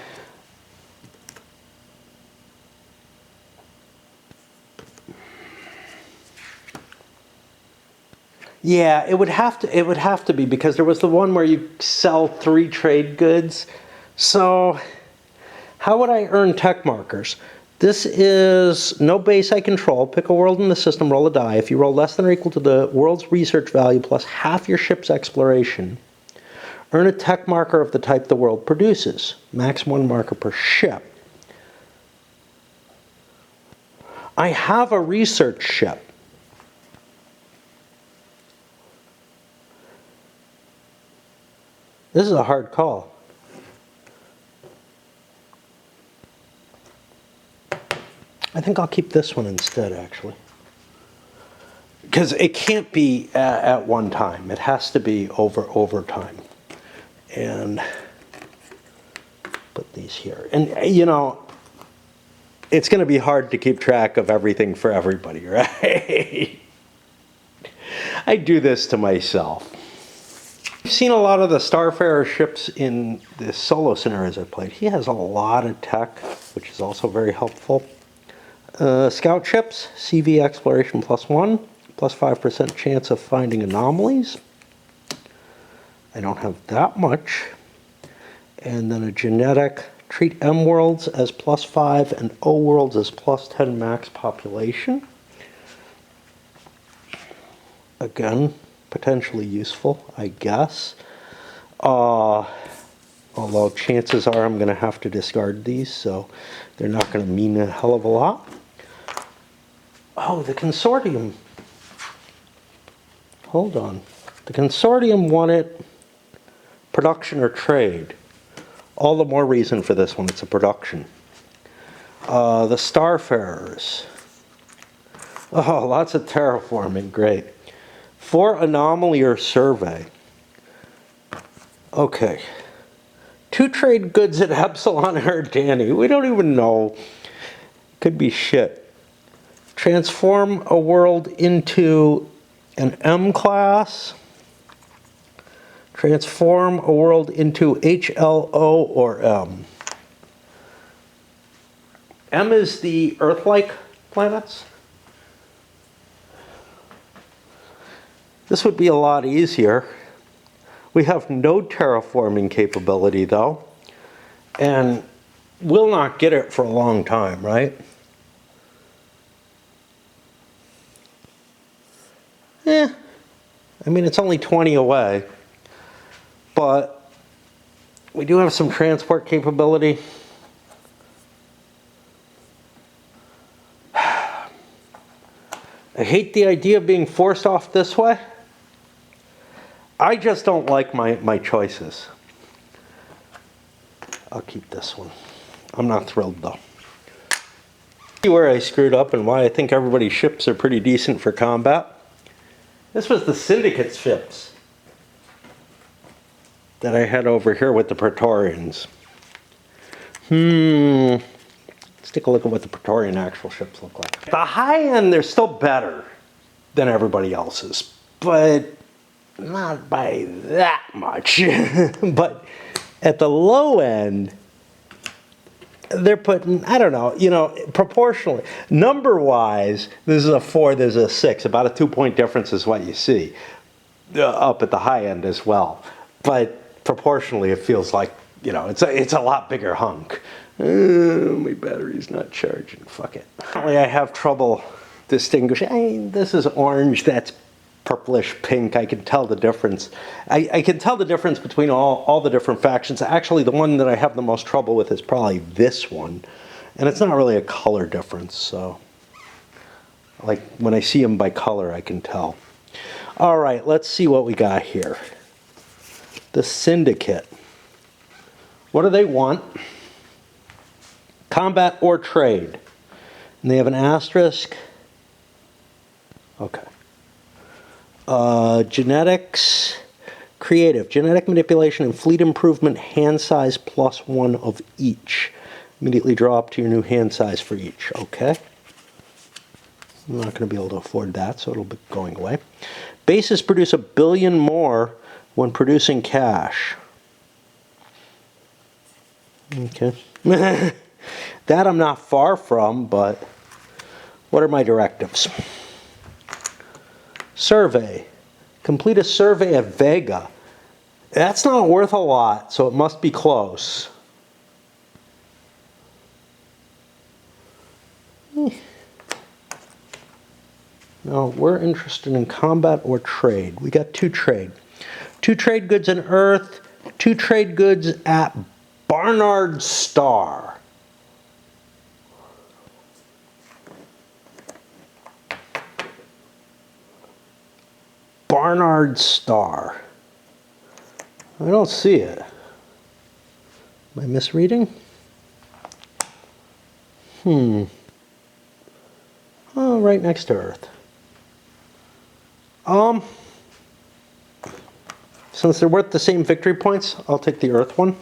[SPEAKER 1] Yeah, it would have to be, because there was the one where you sell 3 trade goods. So how would I earn tech markers? This is no base I control. Pick a world in the system, roll a die. If you roll less than or equal to the world's research value plus half your ship's exploration, earn a tech marker of the type the world produces. Max 1 marker per ship. I have a research ship. This is a hard call. I think I'll keep this one instead, actually. Because it can't be at one time. It has to be over time. And put these here. And, you know, it's going to be hard to keep track of everything for everybody, right? I do this to myself. I've seen a lot of the Starfarer ships in the solo scenarios I've played. He has a lot of tech, which is also very helpful. Scout ships, CV exploration +1, +5% chance of finding anomalies. I don't have that much. And then a genetic Treat M worlds as +5 and O worlds as +10 max population. Again, potentially useful, I guess. Although chances are I'm going to have to discard these, so they're not going to mean a hell of a lot. Oh, the consortium. Hold on. The consortium wanted production or trade. All the more reason for this one. It's a production. The Starfarers. Oh, lots of terraforming. Great. For anomaly or survey. Okay. 2 trade goods at Epsilon or Danny. We don't even know. Could be shit. Transform a world into an M class. Transform a world into HLO or M. M is the Earth-like planets. This would be a lot easier. We have no terraforming capability though, and we'll not get it for a long time, right? I mean, it's only 20 away, but we do have some transport capability. I hate the idea of being forced off this way. I just don't like my choices. I'll keep this one. I'm not thrilled though. See where I screwed up and why I think everybody's ships are pretty decent for combat. This was the Syndicate's ships that I had over here with the Praetorians. Let's take a look at what the Praetorian actual ships look like. At the high end, they're still better than everybody else's, but not by that much. But at the low end, they're putting, I don't know, you know, proportionally. Number-wise, this is a 4, there's a 6. About a 2-point difference is what you see up at the high end as well. But proportionally, it feels like, you know, it's a lot bigger hunk. My battery's not charging. Fuck it. Apparently, I have trouble distinguishing. I mean, this is orange. That's purplish pink. I can tell the difference. I can tell the difference between all the different factions. Actually, the one that I have the most trouble with is probably this one. And it's not really a color difference, so like when I see them by color, I can tell. All right, let's see what we got here. The Syndicate. What do they want? Combat or trade. And they have an asterisk. Okay. Genetics, creative, genetic manipulation, and fleet improvement, hand size +1 of each. Immediately draw up to your new hand size for each. Okay. I'm not going to be able to afford that, so it'll be going away. Bases produce 1 billion more when producing cash. Okay. That I'm not far from, but what are my directives? Survey. Complete a survey of Vega. That's not worth a lot, so it must be close. No, we're interested in combat or trade. We got 2 trade. 2 trade goods on Earth, 2 trade goods at Barnard Star. Barnard Star. I don't see it. Am I misreading? Oh, right next to Earth. Since they're worth the same victory points, I'll take the Earth one.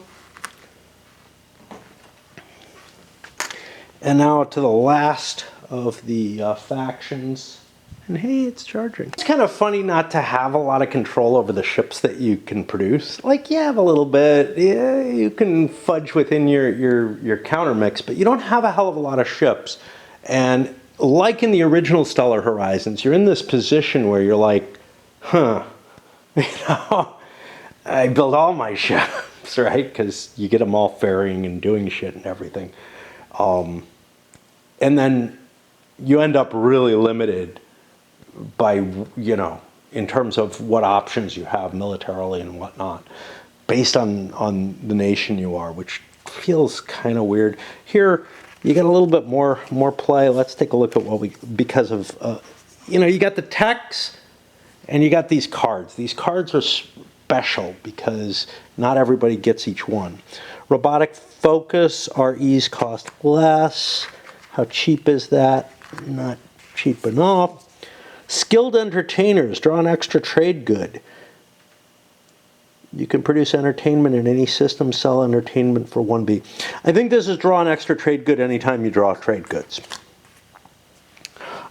[SPEAKER 1] And now to the last of the factions. And hey, it's charging. It's kind of funny not to have a lot of control over the ships that you can produce. Like, you have a little bit, yeah, you can fudge within your counter mix, but you don't have a hell of a lot of ships. And like in the original Stellar Horizons, you're in this position where you're like, you know, I built all my ships. right? Because you get them all ferrying and doing shit and everything. And then you end up really limited by, you know, in terms of what options you have militarily and whatnot, based on the nation you are, which feels kind of weird. Here, you get a little bit more play. Let's take a look at what we, because of, you know, you got the text and you got these cards. These cards are special because not everybody gets each one. Robotic focus, REs cost less. How cheap is that? Not cheap enough. Skilled entertainers, draw an extra trade good. You can produce entertainment in any system, sell entertainment for 1B. I think this is draw an extra trade good anytime you draw trade goods.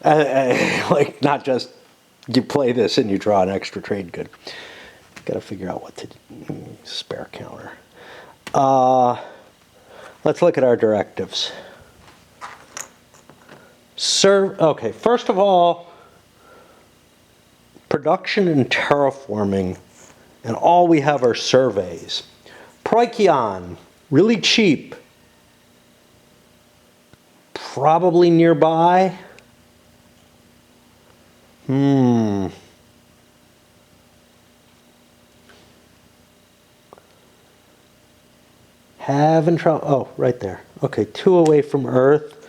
[SPEAKER 1] Like, not just you play this and you draw an extra trade good. Got to figure out what to do. Spare counter. Let's look at our directives. Okay, first of all, production and terraforming, and all we have are surveys. Proikion, really cheap. Probably nearby. Having trouble. Oh, right there. Okay, 2 away from Earth.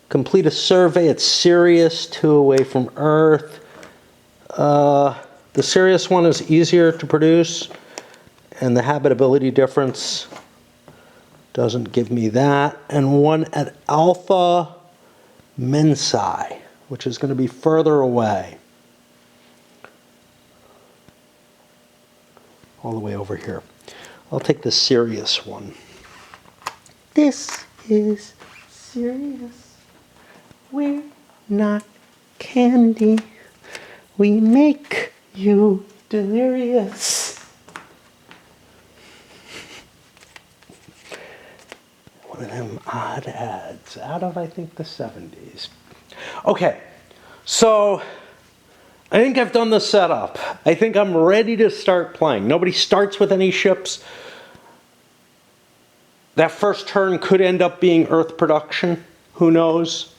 [SPEAKER 1] Complete a survey at Sirius, 2 away from Earth. The Sirius one is easier to produce, and the habitability difference doesn't give me that. And 1 at Alpha Mensae, which is going to be further away. All the way over here. I'll take the Sirius one. This is Sirius. We're not candy. We make you delirious. One of them odd ads out of, I think, the 70s. Okay, so I think I've done the setup. I think I'm ready to start playing. Nobody starts with any ships. That first turn could end up being Earth production. Who knows?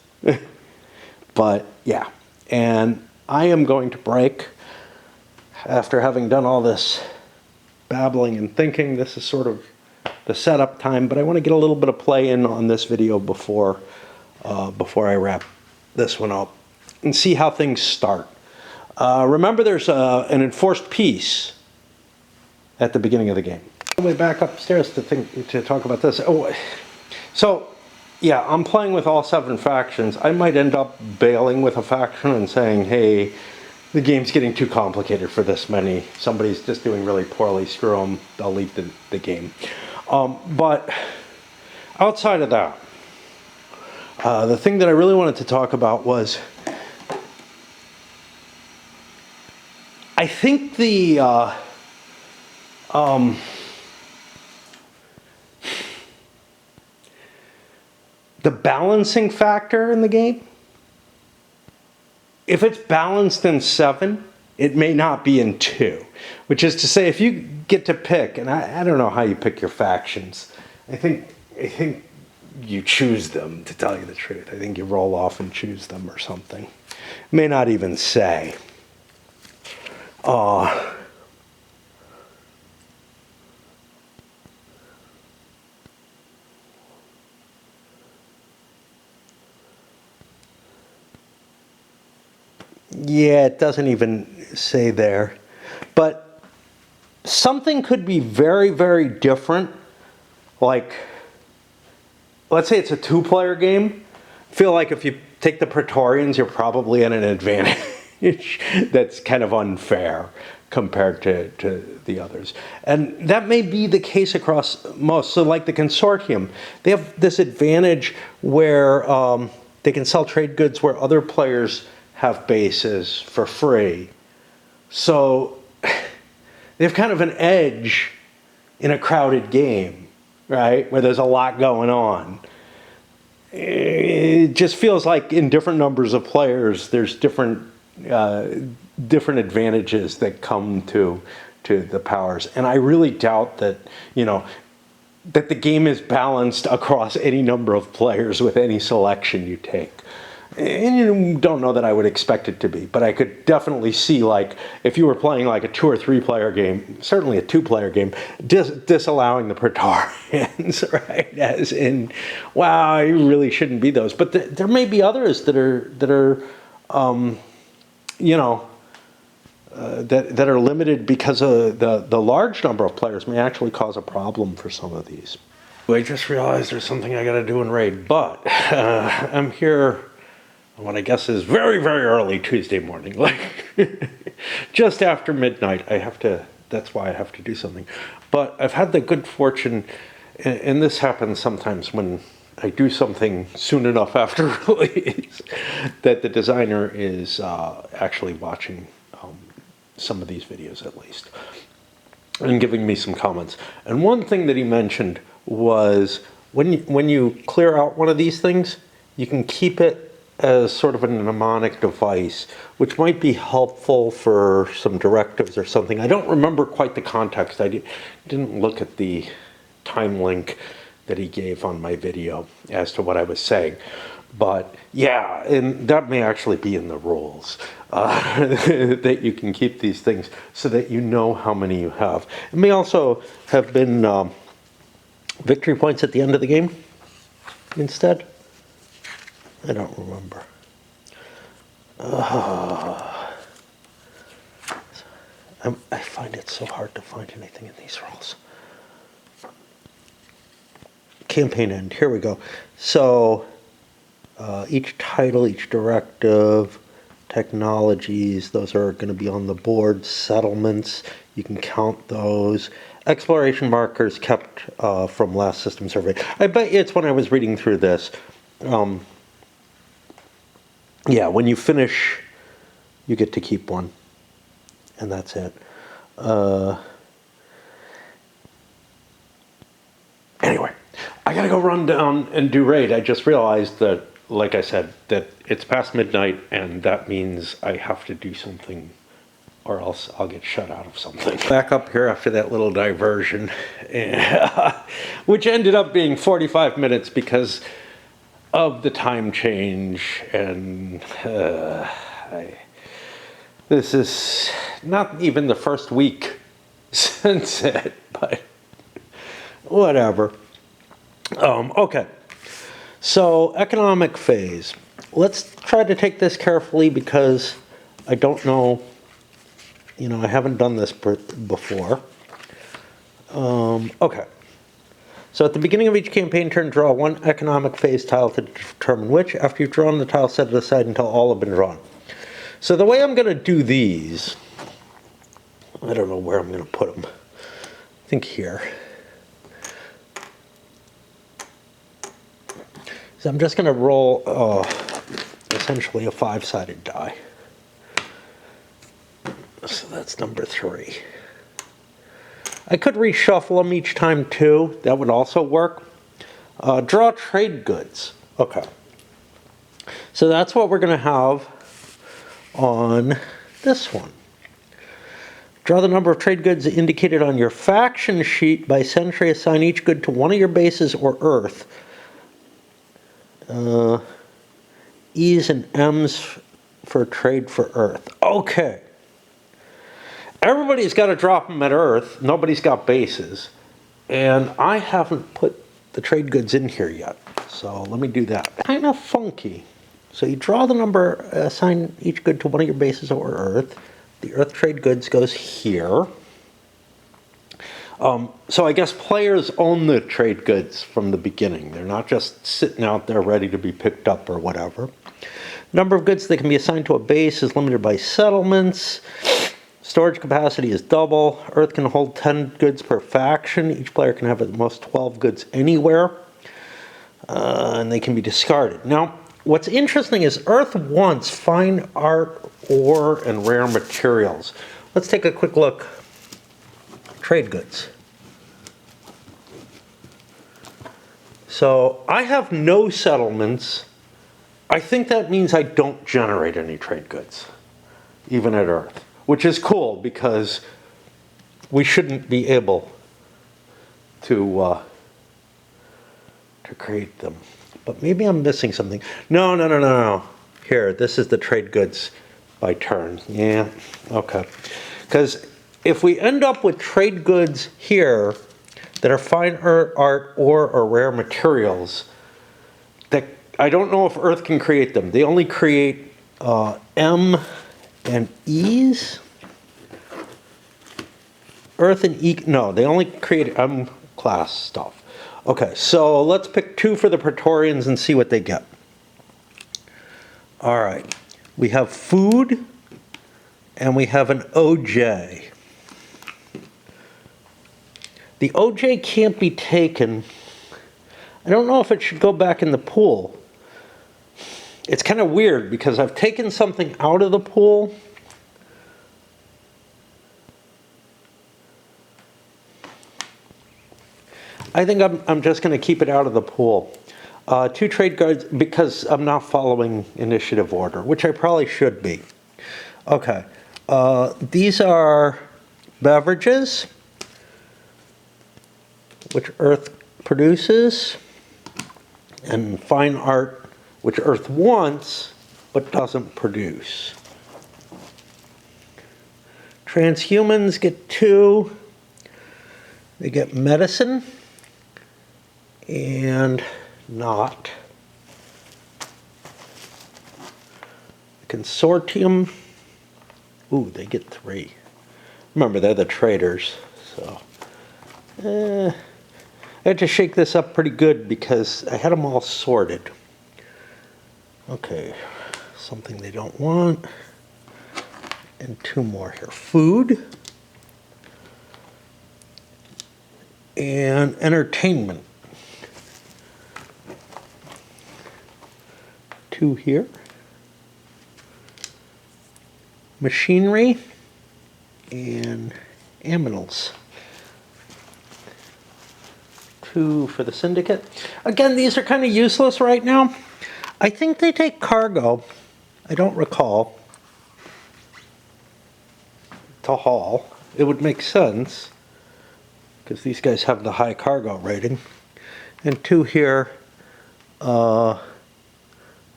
[SPEAKER 1] But yeah, and I am going to break. After having done all this babbling and thinking, this is sort of the setup time, but I want to get a little bit of play in on this video before I wrap this one up and see how things start. Remember, there's an enforced peace at the beginning of the game. All the way back upstairs to talk about this. Oh, so yeah, I'm playing with all 7 factions. I might end up bailing with a faction and saying, hey, the game's getting too complicated for this many. Somebody's just doing really poorly. Screw them. They'll leave the game. But outside of that, the thing that I really wanted to talk about was, I think the balancing factor in the game, if it's balanced in 7, it may not be in 2. Which is to say, if you get to pick, and I don't know how you pick your factions. I think you choose them, to tell you the truth. I think you roll off and choose them or something. May not even say. Yeah, it doesn't even say there. But something could be very, very different. Like, let's say it's a 2-player game. I feel like if you take the Praetorians, you're probably at an advantage that's kind of unfair compared to the others. And that may be the case across most. So like the Consortium, they have this advantage where they can sell trade goods where other players have bases for free. So they have kind of an edge in a crowded game, right? Where there's a lot going on. It just feels like in different numbers of players, there's different advantages that come to to the powers. And I really doubt that, you know, that the game is balanced across any number of players with any selection you take. And you don't know that I would expect it to be, but I could definitely see, like, if you were playing like a 2 or 3 player game, certainly a 2 player game, disallowing the Praetarians, right? As in, wow, you really shouldn't be those. But there may be others that are you know, that are limited because of the large number of players may actually cause a problem for some of these. I just realized there's something I got to do in Raid, but I'm here what I guess is very, very early Tuesday morning, like just after midnight. That's why I have to do something. But I've had the good fortune, and this happens sometimes when I do something soon enough after release, that the designer is actually watching some of these videos at least, and giving me some comments. And one thing that he mentioned was when you clear out one of these things, you can keep it as sort of a mnemonic device, which might be helpful for some directives or something. I don't remember quite the context. I didn't look at the time link that he gave on my video as to what I was saying. But yeah, and that may actually be in the rules, that you can keep these things so that you know how many you have. It may also have been victory points at the end of the game instead. I don't remember. I find it so hard to find anything in these rules. Campaign end, here we go. So each title, each directive, technologies, those are going to be on the board. Settlements, you can count those. Exploration markers kept from last system survey. I bet it's when I was reading through this. Yeah, when you finish, you get to keep one, and that's it. Anyway, I gotta go run down and do Raid. I just realized that, like I said, that it's past midnight, and that means I have to do something, or else I'll get shut out of something. Back up here after that little diversion, which ended up being 45 minutes because of the time change, and this is not even the first week since it, but whatever. Okay, so economic phase. Let's try to take this carefully because I don't know, you know, I haven't done this before. Okay. So at the beginning of each campaign turn, draw one economic phase tile to determine which. After you've drawn the tile, set it aside until all have been drawn. So the way I'm going to do these, I don't know where I'm going to put them. I think here. So I'm just going to roll essentially a 5-sided die. So that's number 3. I could reshuffle them each time too. That would also work. Draw trade goods. Okay. So that's what we're going to have on this one. Draw the number of trade goods indicated on your faction sheet by century. Assign each good to one of your bases or Earth. E's and M's for trade for Earth. Okay. Everybody's got to drop them at Earth. Nobody's got bases. And I haven't put the trade goods in here yet. So let me do that. Kind of funky. So you draw the number, assign each good to one of your bases or Earth. The Earth trade goods goes here. So I guess players own the trade goods from the beginning. They're not just sitting out there ready to be picked up or whatever. Number of goods that can be assigned to a base is limited by settlements. Storage capacity is double. Earth can hold 10 goods per faction. Each player can have at most 12 goods anywhere. And they can be discarded. Now, what's interesting is Earth wants fine art, ore, and rare materials. Let's take a quick look. Trade goods. So I have no settlements. I think that means I don't generate any trade goods, even at Earth. Which is cool because we shouldn't be able to create them. But maybe I'm missing something. No. Here, this is the trade goods by turn. Yeah, okay. Because if we end up with trade goods here that are fine art or rare materials, that I don't know if Earth can create them. They only create M and E's. Earth and E, no, they only create M class stuff. Okay, so let's pick 2 for the Praetorians and see what they get. All right, we have food and we have an OJ. The OJ can't be taken. I don't know if it should go back in the pool. It's kind of weird because I've taken something out of the pool. I think I'm just going to keep it out of the pool. 2 trade goods because I'm not following initiative order, which I probably should be. Okay, these are beverages, which Earth produces, and fine art, which Earth wants, but doesn't produce. Transhumans get 2. They get medicine and not. Consortium, ooh, they get 3. Remember, they're the traders, so. I had to shake this up pretty good because I had them all sorted. Okay, something they don't want. And 2 more here. Food and entertainment. 2 here. Machinery and aminals. 2 for the syndicate. Again, these are kind of useless right now. I think they take cargo. I don't recall. To haul. It would make sense because these guys have the high cargo rating. And 2 here,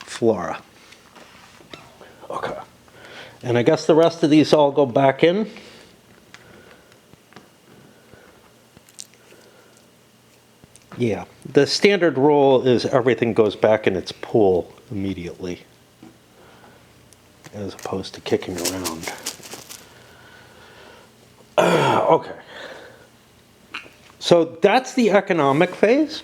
[SPEAKER 1] flora. Okay. And I guess the rest of these all go back in. Yeah, the standard rule is everything goes back in its pool immediately, as opposed to kicking around. Okay. So that's the economic phase.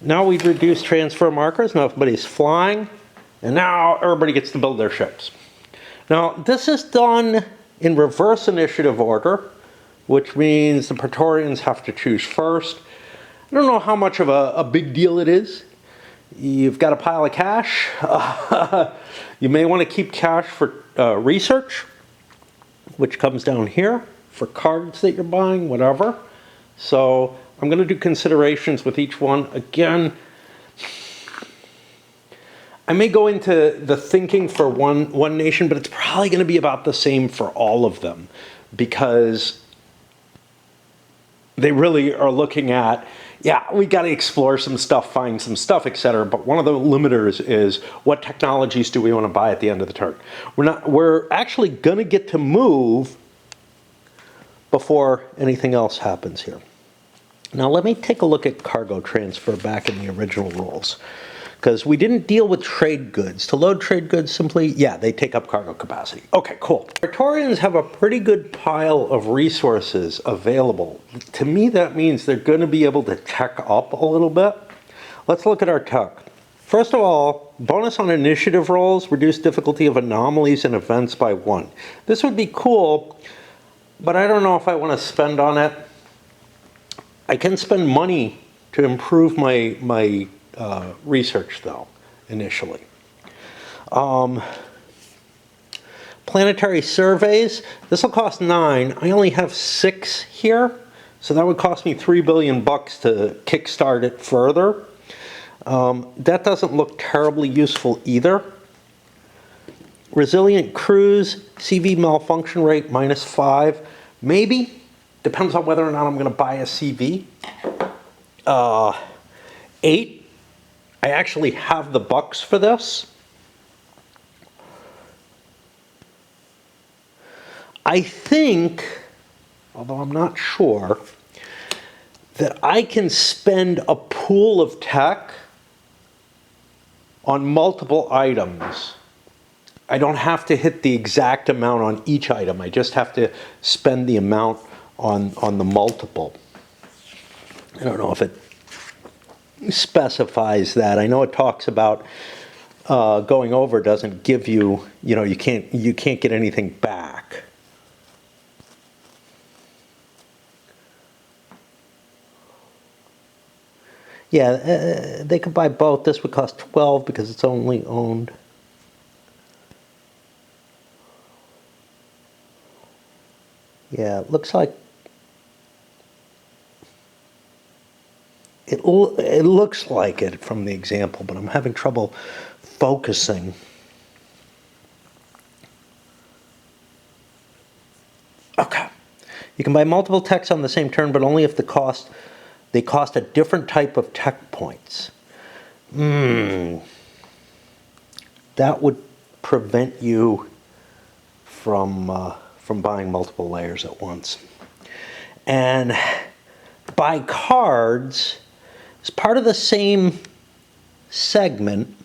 [SPEAKER 1] Now we've reduced transfer markers. Now everybody's flying. And now everybody gets to build their ships. Now this is done in reverse initiative order, which means the Praetorians have to choose first. I don't know how much of a big deal it is. You've got a pile of cash. You may want to keep cash for research, which comes down here, for cards that you're buying, whatever. So I'm going to do considerations with each one. Again, I may go into the thinking for one nation, but it's probably going to be about the same for all of them, because they really are looking at, yeah, we got to explore some stuff, find some stuff, etc. But one of the limiters is what technologies do we want to buy at the end of the turn? We're actually going to get to move before anything else happens here. Now let me take a look at cargo transfer back in the original rules, because we didn't deal with trade goods. To load trade goods simply, yeah, they take up cargo capacity. Okay, cool. Praetorians have a pretty good pile of resources available. To me, that means they're going to be able to tech up a little bit. Let's look at our tech. First of all, bonus on initiative rolls, reduce difficulty of anomalies and events by 1. This would be cool, but I don't know if I want to spend on it. I can spend money to improve my research, though, initially. Planetary surveys, this will cost 9. I only have 6 here, so that would cost me $3 billion to kickstart it further. That doesn't look terribly useful either. Resilient crews, CV malfunction rate -5. Maybe. Depends on whether or not I'm going to buy a CV. 8, I actually have the bucks for this. I think, although I'm not sure, that I can spend a pool of tech on multiple items. I don't have to hit the exact amount on each item. I just have to spend the amount on the multiple. I don't know if it specifies that. I know it talks about going over doesn't give you, you can't get anything back. Yeah, they could buy both. This would cost 12 because it's only owned. Yeah, it looks like it looks like it from the example, but I'm having trouble focusing. Okay. You can buy multiple techs on the same turn, but only if they cost a different type of tech points. That would prevent you from buying multiple layers at once. And buy cards is part of the same segment.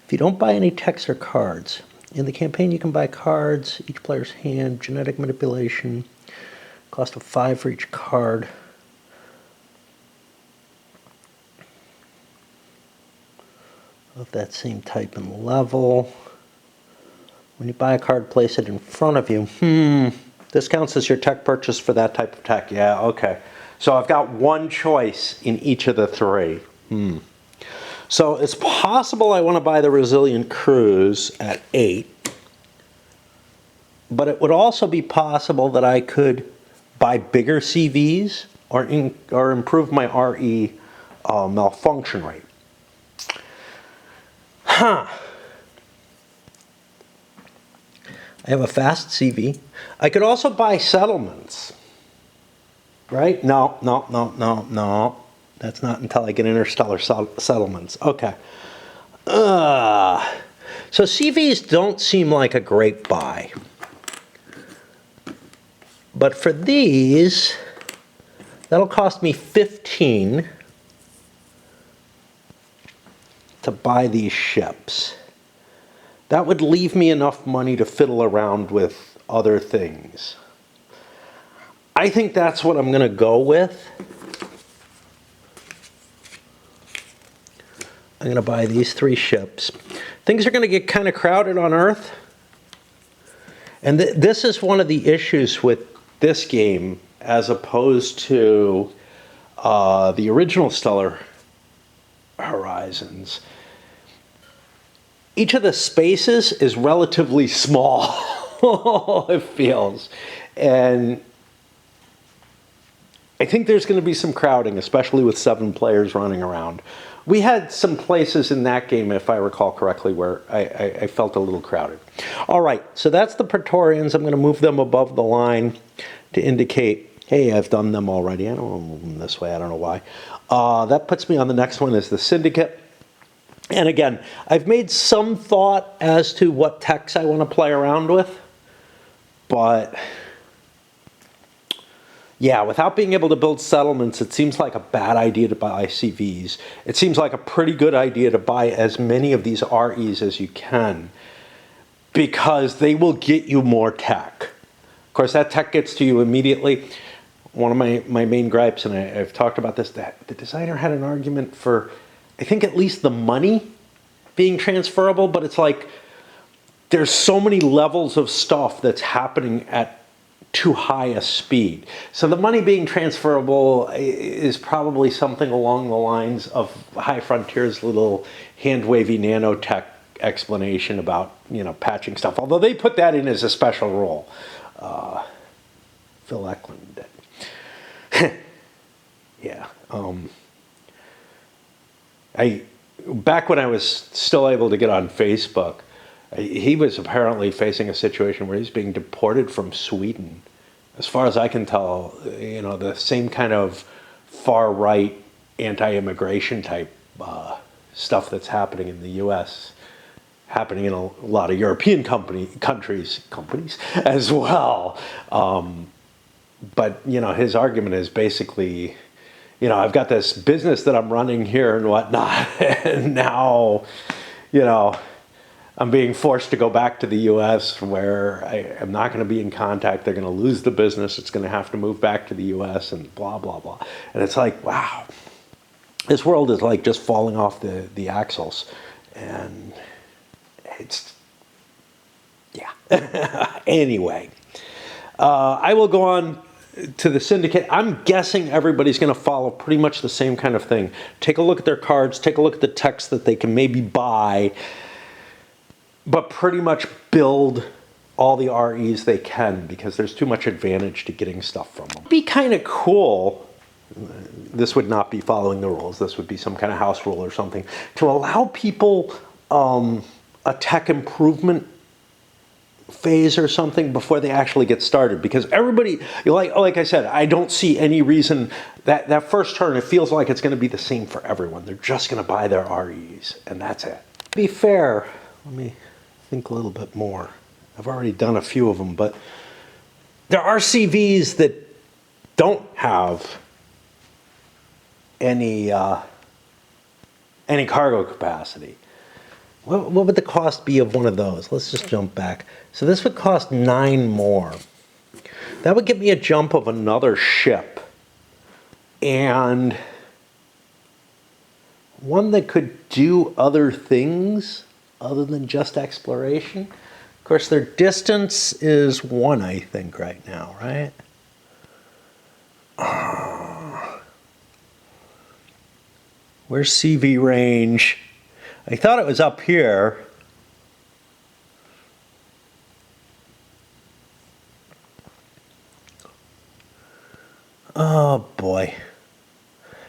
[SPEAKER 1] If you don't buy any techs or cards, in the campaign you can buy cards, each player's hand, genetic manipulation, cost of 5 for each card. Of that same type and level. When you buy a card, place it in front of you. This counts as your tech purchase for that type of tech. Yeah, okay. So I've got one choice in each of the 3. So it's possible I want to buy the Resilient Cruise at 8. But it would also be possible that I could buy bigger CVs or improve my RE malfunction rate. I have a fast CV. I could also buy settlements. Right? No. That's not until I get interstellar settlements. Okay. So CVs don't seem like a great buy. But for these, that'll cost me 15 to buy these ships. That would leave me enough money to fiddle around with other things. I think that's what I'm going to go with. I'm going to buy these 3 ships. Things are going to get kind of crowded on Earth. And this is one of the issues with this game as opposed to the original Stellar Horizons. Each of the spaces is relatively small, it feels. And I think there's going to be some crowding, especially with 7 players running around. We had some places in that game, if I recall correctly, where I felt a little crowded. All right, so that's the Praetorians. I'm going to move them above the line to indicate, hey, I've done them already. I don't want to move them this way. I don't know why. That puts me on the next one is the Syndicate. And again, I've made some thought as to what techs I want to play around with. But yeah, without being able to build settlements, it seems like a bad idea to buy CVs. It seems like a pretty good idea to buy as many of these REs as you can, because they will get you more tech. Of course, that tech gets to you immediately. One of my main gripes, and I've talked about this, that the designer had an argument for, I think, at least the money being transferable, but it's like there's so many levels of stuff that's happening at too high a speed. So the money being transferable is probably something along the lines of High Frontier's little hand-wavy nanotech explanation about, patching stuff. Although they put that in as a special rule. Phil Eklund did. Yeah. Back when I was still able to get on Facebook, He was apparently facing a situation where he's being deported from Sweden. As far as I can tell, the same kind of far-right anti-immigration type stuff that's happening in the U.S., happening in a lot of European countries as well. But his argument is basically, I've got this business that I'm running here and whatnot, and now, I'm being forced to go back to the U.S. where I'm not going to be in contact. They're going to lose the business. It's going to have to move back to the U.S. and blah, blah, blah. And it's like, wow, this world is like just falling off the axles. And it's, yeah. Anyway, I will go on to the syndicate. I'm guessing everybody's going to follow pretty much the same kind of thing. Take a look at their cards. Take a look at the text that they can maybe buy, but pretty much build all the REs they can, because there's too much advantage to getting stuff from them. It'd be kind of cool. This would not be following the rules. This would be some kind of house rule or something, to allow people a tech improvement phase or something before they actually get started. Because everybody, like I said, I don't see any reason that first turn, it feels like it's going to be the same for everyone. They're just going to buy their REs, and that's it. To be fair, let me think a little bit more. I've already done a few of them, but there are CVs that don't have any cargo capacity. What would the cost be of one of those? Let's just jump back. So this would cost 9 more. That would give me a jump of another ship, and one that could do other things other than just exploration. Of course, their distance is 1, I think, right now, right? Where's CV range? I thought it was up here. Oh boy.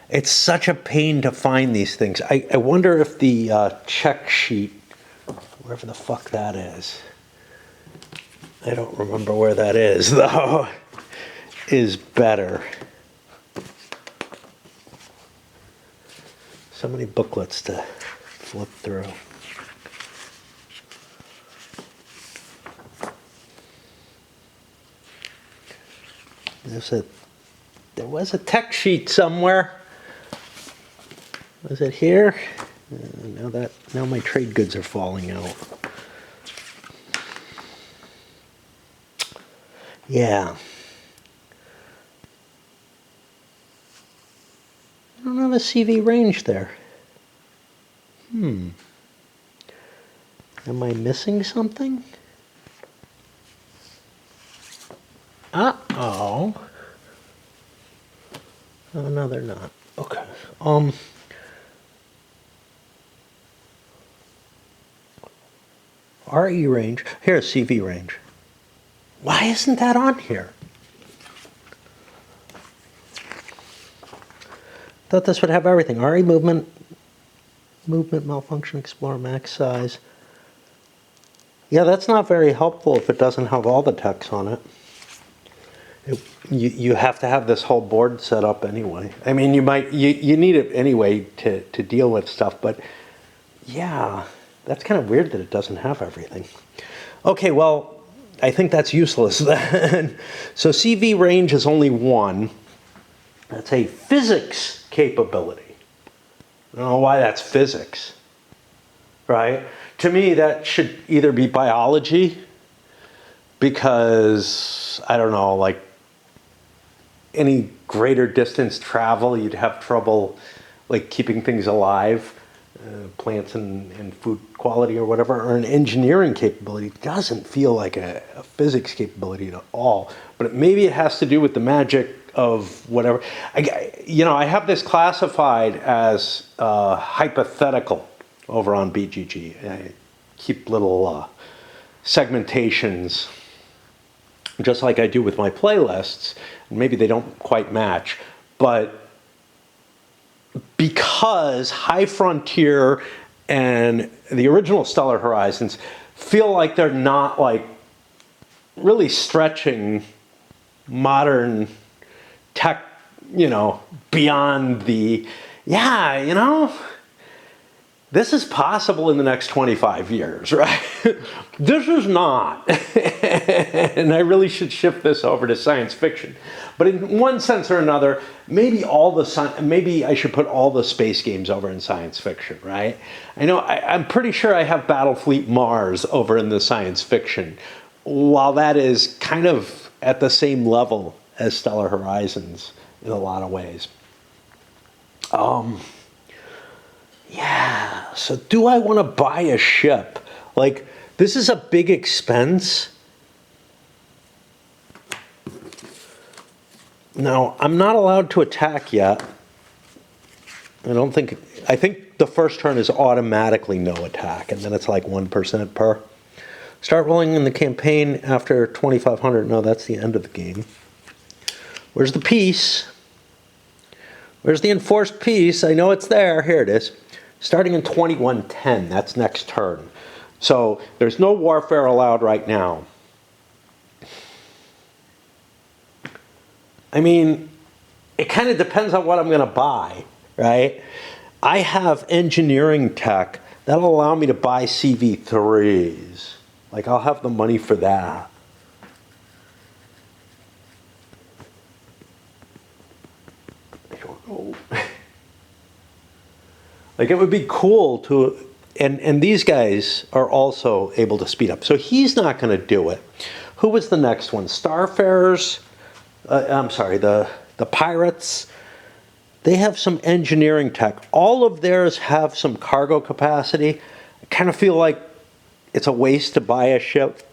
[SPEAKER 1] It's such a pain to find these things. I wonder if the check sheet, wherever the fuck that is, I don't remember where that is though, is better. So many booklets to flip through. There was a tech sheet somewhere. Was it here? Now my trade goods are falling out. Yeah. I don't have a CV range there. Am I missing something? Uh-oh. Oh, no, they're not. Okay. RE range. Here's CV range. Why isn't that on here? Thought this would have everything. RE movement, malfunction, explore, max size. Yeah, that's not very helpful if it doesn't have all the text on it. You have to have this whole board set up anyway. I mean, you need it anyway to deal with stuff, but yeah, that's kind of weird that it doesn't have everything. Okay, well, I think that's useless then. So CV range is only 1. That's a physics capability. I don't know why that's physics, right? To me, that should either be biology, because, I don't know, like any greater distance travel, you'd have trouble like keeping things alive, plants and food quality or whatever, or an engineering capability. It doesn't feel like a physics capability at all, but maybe it has to do with the magic of whatever. I have this classified as hypothetical over on BGG. I keep little segmentations, just like I do with my playlists. Maybe they don't quite match, but because High Frontier and the original Stellar Horizons feel like they're not like really stretching modern tech, beyond the, this is possible in the next 25 years, right? This is not. And I really should shift this over to science fiction. But in one sense or another, maybe I should put all the space games over in science fiction, right? I'm pretty sure I have Battlefleet Mars over in the science fiction, while that is kind of at the same level as Stellar Horizons in a lot of ways. Yeah, so do I want to buy a ship? Like, this is a big expense. Now, I'm not allowed to attack yet. I think the first turn is automatically no attack, and then it's like 1% per. Start rolling in the campaign after 2,500. No, that's the end of the game. Where's the peace? Where's the enforced peace? I know it's there. Here it is. Starting in 2110, that's next turn. So there's no warfare allowed right now. I mean, it kind of depends on what I'm going to buy, right? I have engineering tech that'll allow me to buy CV3s. Like, I'll have the money for that. I don't know. Like, it would be cool to, and these guys are also able to speed up. So he's not going to do it. Who was the next one? Starfarers? I'm sorry, the Pirates. They have some engineering tech. All of theirs have some cargo capacity. I kind of feel like it's a waste to buy a ship.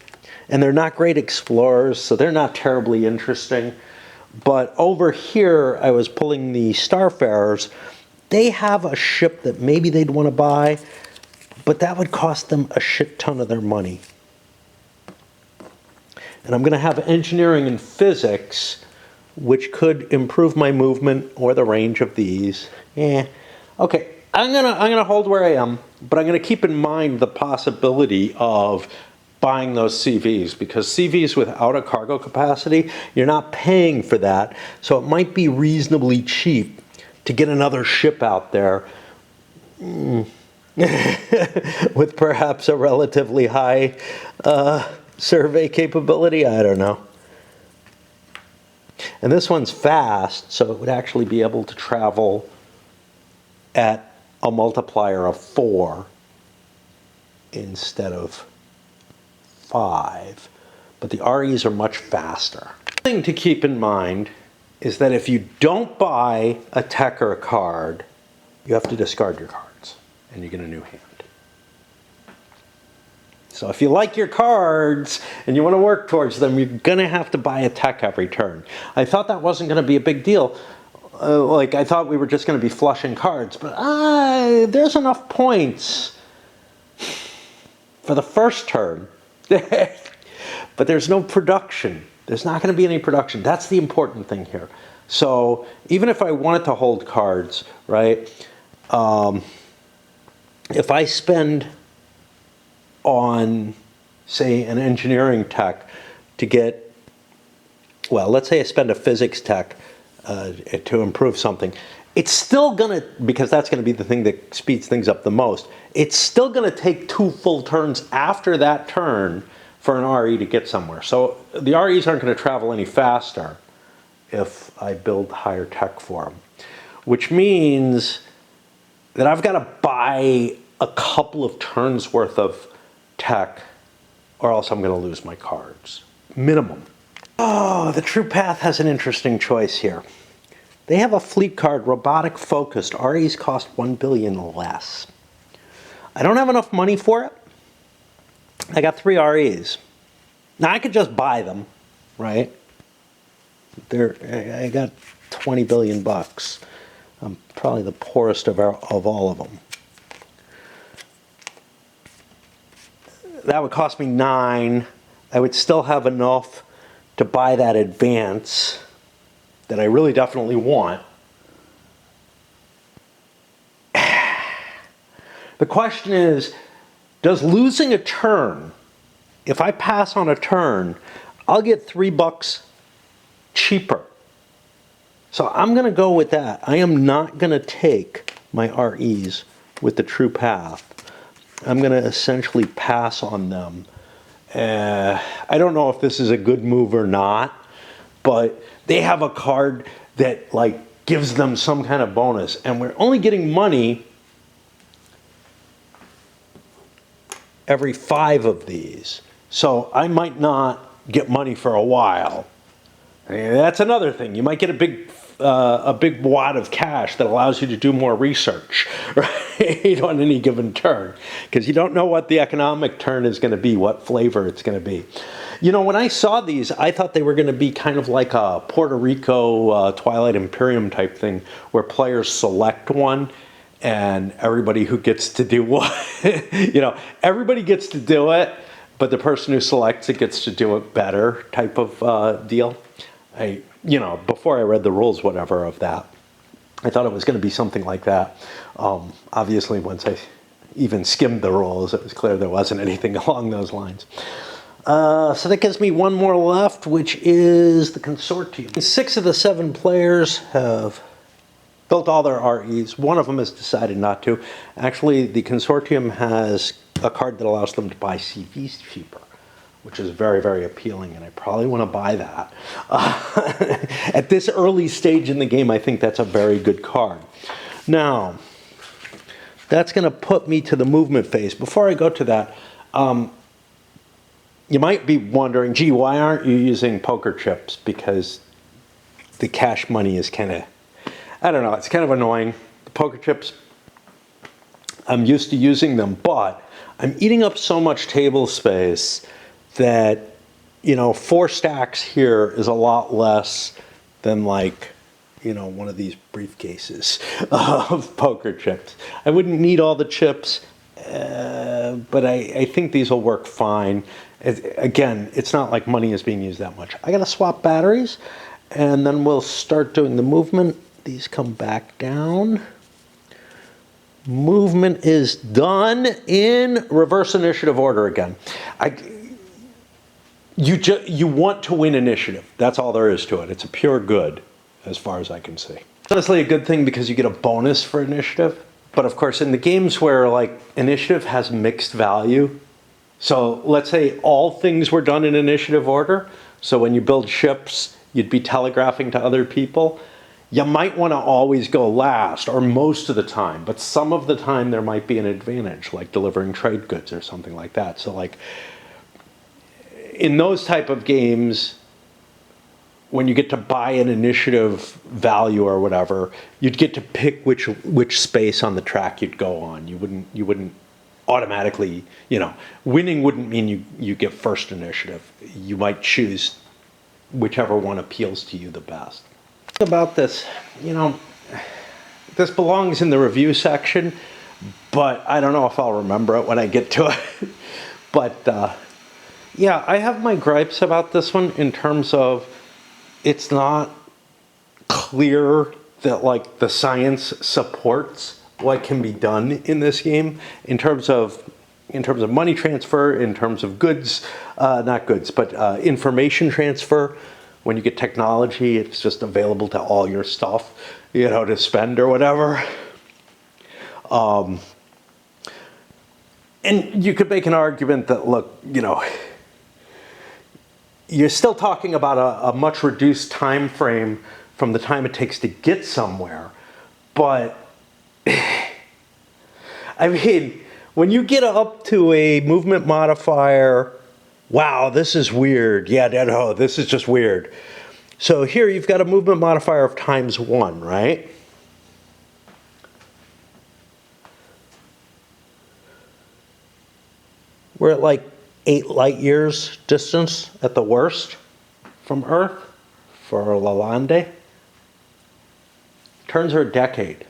[SPEAKER 1] And they're not great explorers, so they're not terribly interesting. But over here, I was pulling the Starfarers. They have a ship that maybe they'd want to buy, but that would cost them a shit ton of their money. And I'm going to have engineering and physics, which could improve my movement or the range of these. Okay, I'm gonna hold where I am, but I'm going to keep in mind the possibility of buying those CVs, because CVs without a cargo capacity, you're not paying for that, so it might be reasonably cheap to get another ship out there with perhaps a relatively high survey capability. I don't know. And this one's fast, so it would actually be able to travel at a multiplier of 4 instead of 5. But the REs are much faster. The thing to keep in mind is that if you don't buy a tech or a card, you have to discard your cards, and you get a new hand. So if you like your cards and you want to work towards them, you're going to have to buy a tech every turn. I thought that wasn't going to be a big deal. Like, I thought we were just going to be flushing cards, but there's enough points for the first turn. But there's no production. There's not going to be any production. That's the important thing here. So even if I wanted to hold cards, right, if I spend on, say, an engineering tech to get, well, let's say I spend a physics tech to improve something, it's still going to, because that's going to be the thing that speeds things up the most, it's still going to take 2 full turns after that turn for an RE to get somewhere. So the REs aren't going to travel any faster if I build higher tech for them, which means that I've got to buy a couple of turns worth of tech, or else I'm going to lose my cards. Minimum. Oh, the True Path has an interesting choice here. They have a fleet card, robotic focused. REs cost 1 billion less. I don't have enough money for it. I got 3 REs. Now I could just buy them, right? I got 20 billion bucks. I'm probably the poorest of all of them. That would cost me 9. I would still have enough to buy that advance that I really definitely want. The question is, does losing a turn if I pass on a turn, I'll get $3 cheaper. So I'm going to go with that. I am not going to take my REs with the true path. I'm going to essentially pass on them. I don't know if this is a good move or not, but they have a card that like gives them some kind of bonus, and we're only getting money every 5 of these. So I might not get money for a while. And that's another thing. You might get a big wad of cash that allows you to do more research, right, on any given turn, because you don't know what the economic turn is going to be, what flavor it's going to be. You know, when I saw these, I thought they were going to be kind of like a Puerto Rico Twilight Imperium type thing, where players select one, and everybody who gets to do what, you know, everybody gets to do it, but the person who selects it gets to do it better type of deal. You know, before I read the rules, whatever, of that, I thought it was going to be something like that. Obviously, once I even skimmed the rules, it was clear there wasn't anything along those lines. So that gives me one more left, which is the consortium. 6 of the 7 players have built all their REs. One of them has decided not to. Actually, the consortium has a card that allows them to buy CVs cheaper, which is very, very appealing, and I probably want to buy that. At this early stage in the game, I think that's a very good card. Now, that's going to put me to the movement phase. Before I go to that, you might be wondering, gee, why aren't you using poker chips? Because the cash money is kind of, I don't know, it's kind of annoying. The poker chips, I'm used to using them, but I'm eating up so much table space that, you know, 4 stacks here is a lot less than like, you know, one of these briefcases of poker chips. I wouldn't need all the chips, but I think these will work fine. Again, it's not like money is being used that much. I gotta swap batteries, and then we'll start doing the movement. These come back down. Movement is done in reverse initiative order again. You want to win initiative. That's all there is to it. It's a pure good, as far as I can see. Honestly, a good thing because you get a bonus for initiative. But of course, in the games where like initiative has mixed value, so let's say all things were done in initiative order. So when you build ships, you'd be telegraphing to other people. You might want to always go last, or most of the time, but some of the time there might be an advantage, like delivering trade goods or something like that. So like in those type of games, when you get to buy an initiative value or whatever, you'd get to pick which space on the track you'd go on. You wouldn't automatically, you know, winning wouldn't mean you get first initiative. You might choose whichever one appeals to you the best. About this, you know, this belongs in the review section, but I don't know if I'll remember it when I get to it. But yeah, I have my gripes about this one in terms of it's not clear that like the science supports what can be done in this game in terms of money transfer, in terms of goods, not goods, but information transfer. When you get technology, it's just available to all your stuff, you know, to spend or whatever. And you could make an argument that, look, you know, you're still talking about a much reduced time frame from the time it takes to get somewhere. But, I mean, when you get up to a movement modifier, wow, this is weird. Yeah, no, this is just weird. So here you've got a movement modifier of ×1, right? We're at like 8 light years distance at the worst from Earth for Lalande. Turns are a decade.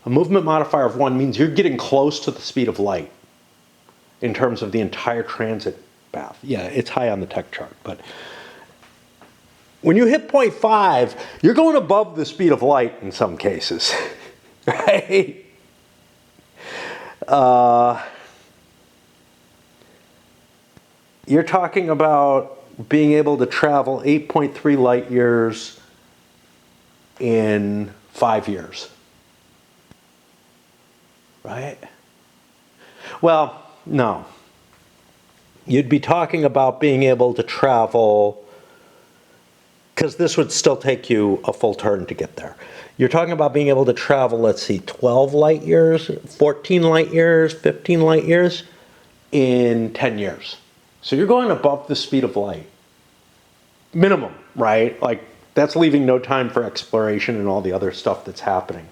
[SPEAKER 1] A movement modifier of 1 means you're getting close to the speed of light in terms of the entire transit path. Yeah, it's high on the tech chart, but when you hit 0.5, you're going above the speed of light in some cases, right? you're talking about being able to travel 8.3 light years in 5 years. Right? Well, no. You'd be talking about being able to travel, because this would still take you a full turn to get there. You're talking about being able to travel, let's see, 12 light years, 14 light years, 15 light years in 10 years. So you're going above the speed of light. Minimum, right? Like, that's leaving no time for exploration and all the other stuff that's happening.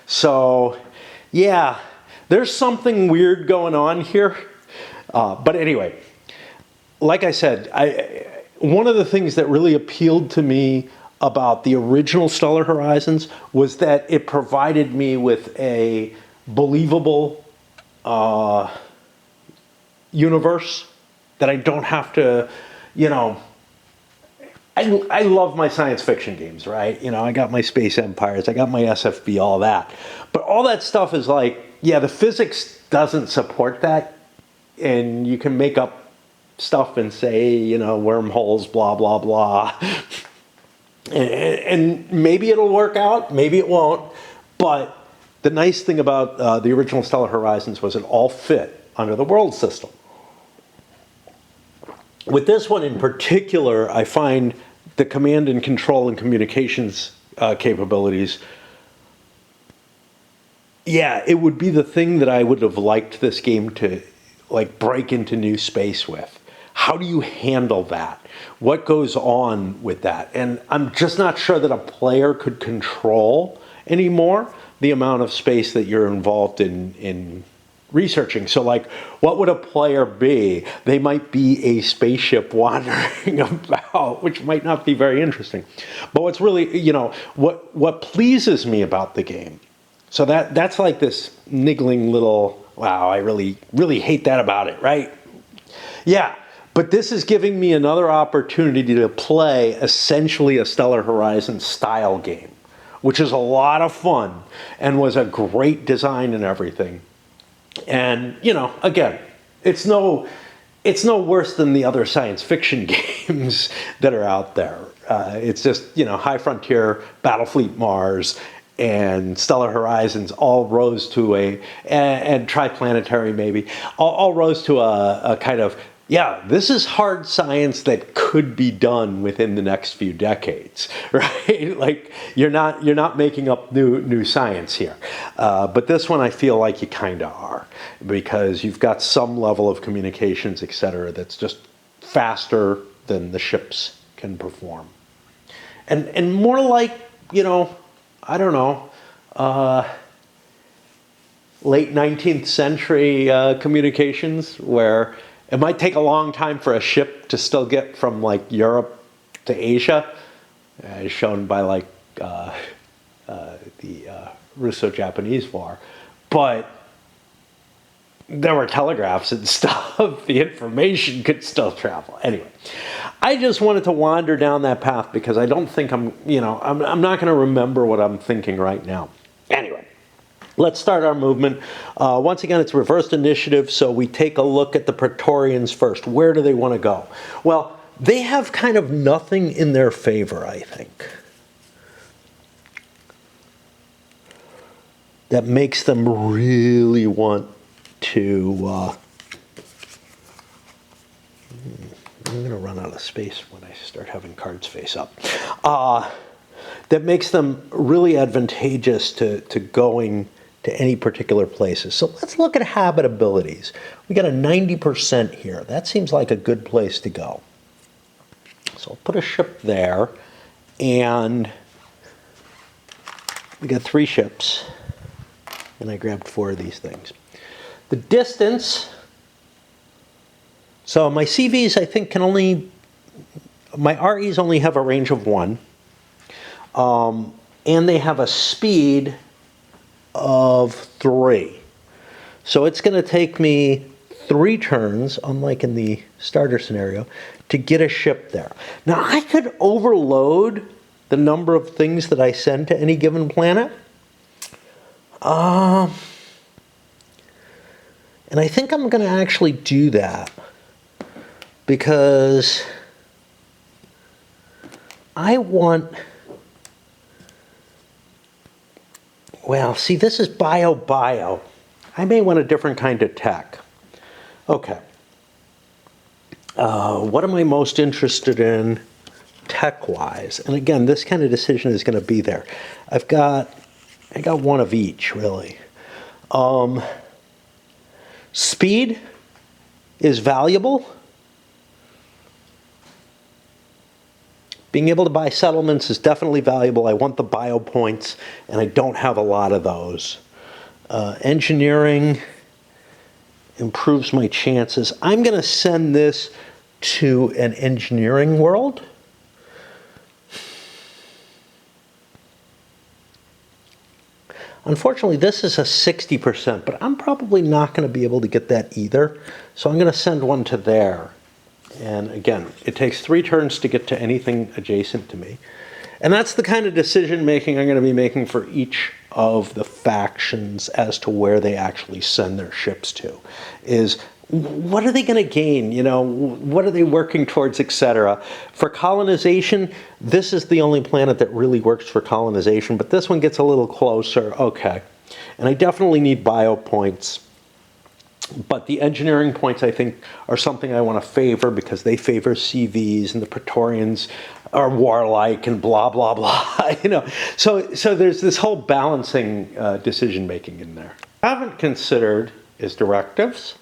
[SPEAKER 1] So, yeah, there's something weird going on here. But anyway, like I said, one of the things that really appealed to me about the original Stellar Horizons was that it provided me with a believable universe that I don't have to, you know, I love my science fiction games, right? You know, I got my Space Empires, I got my SFB, all that. But all that stuff is like, yeah, the physics doesn't support that. And you can make up stuff and say, you know, wormholes, blah, blah, blah. And maybe it'll work out, maybe it won't. But the nice thing about the original Stellar Horizons was it all fit under the world system. With this one in particular, I find the command and control and communications capabilities, yeah, it would be the thing that I would have liked this game to like break into new space with. How do you handle that? What goes on with that? And I'm just not sure that a player could control anymore the amount of space that you're involved in researching. So like, what would a player be? They might be a spaceship wandering about, which might not be very interesting. But what's really, you know, what pleases me about the game, so that's like this niggling little, wow, I really, really hate that about it, right? Yeah, but this is giving me another opportunity to play essentially a Stellar Horizons style game, which is a lot of fun and was a great design and everything. And, you know, again, it's no worse than the other science fiction games that are out there. It's just, you know, High Frontier, Battlefleet Mars, and Stellar Horizons all rose to and Triplanetary maybe, all rose to a kind of, yeah, this is hard science that could be done within the next few decades, right? Like, you're not making up new science here. But this one I feel like you kind of are, because you've got some level of communications, et cetera, that's just faster than the ships can perform. And more like, you know, I don't know, late 19th century communications, where it might take a long time for a ship to still get from like Europe to Asia, as shown by like the Russo-Japanese War. But there were telegraphs and stuff. The information could still travel. Anyway, I just wanted to wander down that path because I don't think I'm not going to remember what I'm thinking right now. Anyway, let's start our movement. Once again, it's reversed initiative, so we take a look at the Praetorians first. Where do they want to go? Well, they have kind of nothing in their favor, I think, that makes them really want to... I'm going to run out of space when I start having cards face up. That makes them really advantageous to going to any particular places. So let's look at habitabilities. We got a 90% here. That seems like a good place to go. So I'll put a ship there, and we got 3 ships, and I grabbed 4 of these things. The distance, so my CVs I think can only, my REs only have a range of 1, and they have a speed of 3. So it's going to take me 3 turns, unlike in the starter scenario, to get a ship there. Now I could overload the number of things that I send to any given planet. And I think I'm going to actually do that, because I want, well, see, this is bio. I may want a different kind of tech. Okay. What am I most interested in tech-wise? And again, this kind of decision is going to be there. I got one of each, really. Speed is valuable. Being able to buy settlements is definitely valuable. I want the bio points, and I don't have a lot of those. Engineering improves my chances. I'm going to send this to an engineering world. Unfortunately, this is a 60%, but I'm probably not going to be able to get that either. So I'm going to send one to there. And again, it takes 3 turns to get to anything adjacent to me. And that's the kind of decision making I'm going to be making for each of the factions as to where they actually send their ships to. Is what are they going to gain? You know, what are they working towards, etc. For colonization, this is the only planet that really works for colonization, but this one gets a little closer. Okay. And I definitely need bio points. But the engineering points, I think, are something I want to favor because they favor CVs, and the Praetorians are warlike and blah, blah, blah. You know, so there's this whole balancing decision making in there. I haven't considered is directives,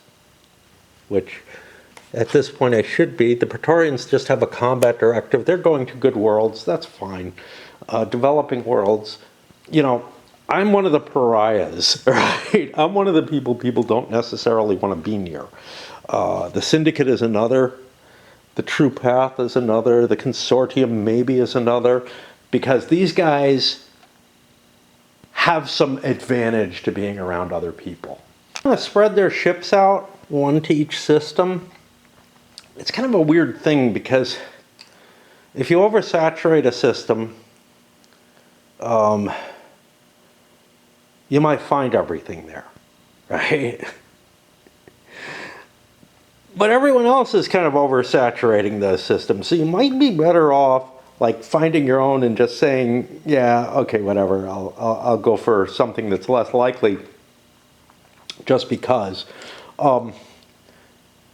[SPEAKER 1] which at this point I should be. The Praetorians just have a combat directive. They're going to good worlds. That's fine. Developing worlds, you know, I'm one of the pariahs, right? I'm one of the people don't necessarily want to be near. The Syndicate is another. The True Path is another. The Consortium maybe is another. Because these guys have some advantage to being around other people. I'm going to spread their ships out, one to each system. It's kind of a weird thing because if you oversaturate a system, you might find everything there, right? But everyone else is kind of oversaturating the system, so you might be better off like finding your own and just saying, yeah, okay, whatever, I'll go for something that's less likely, just because.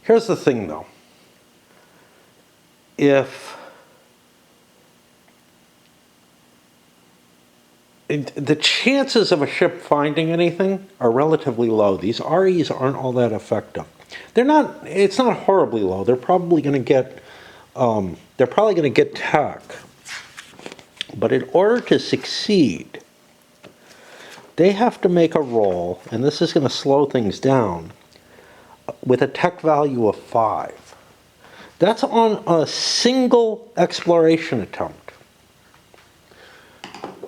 [SPEAKER 1] Here's the thing, though. If the chances of a ship finding anything are relatively low. These REs aren't all that effective. They're not. It's not horribly low. They're probably going to get. They're probably going to get tech. But in order to succeed, they have to make a roll, and this is going to slow things down, with a tech value of 5. That's on a single exploration attempt,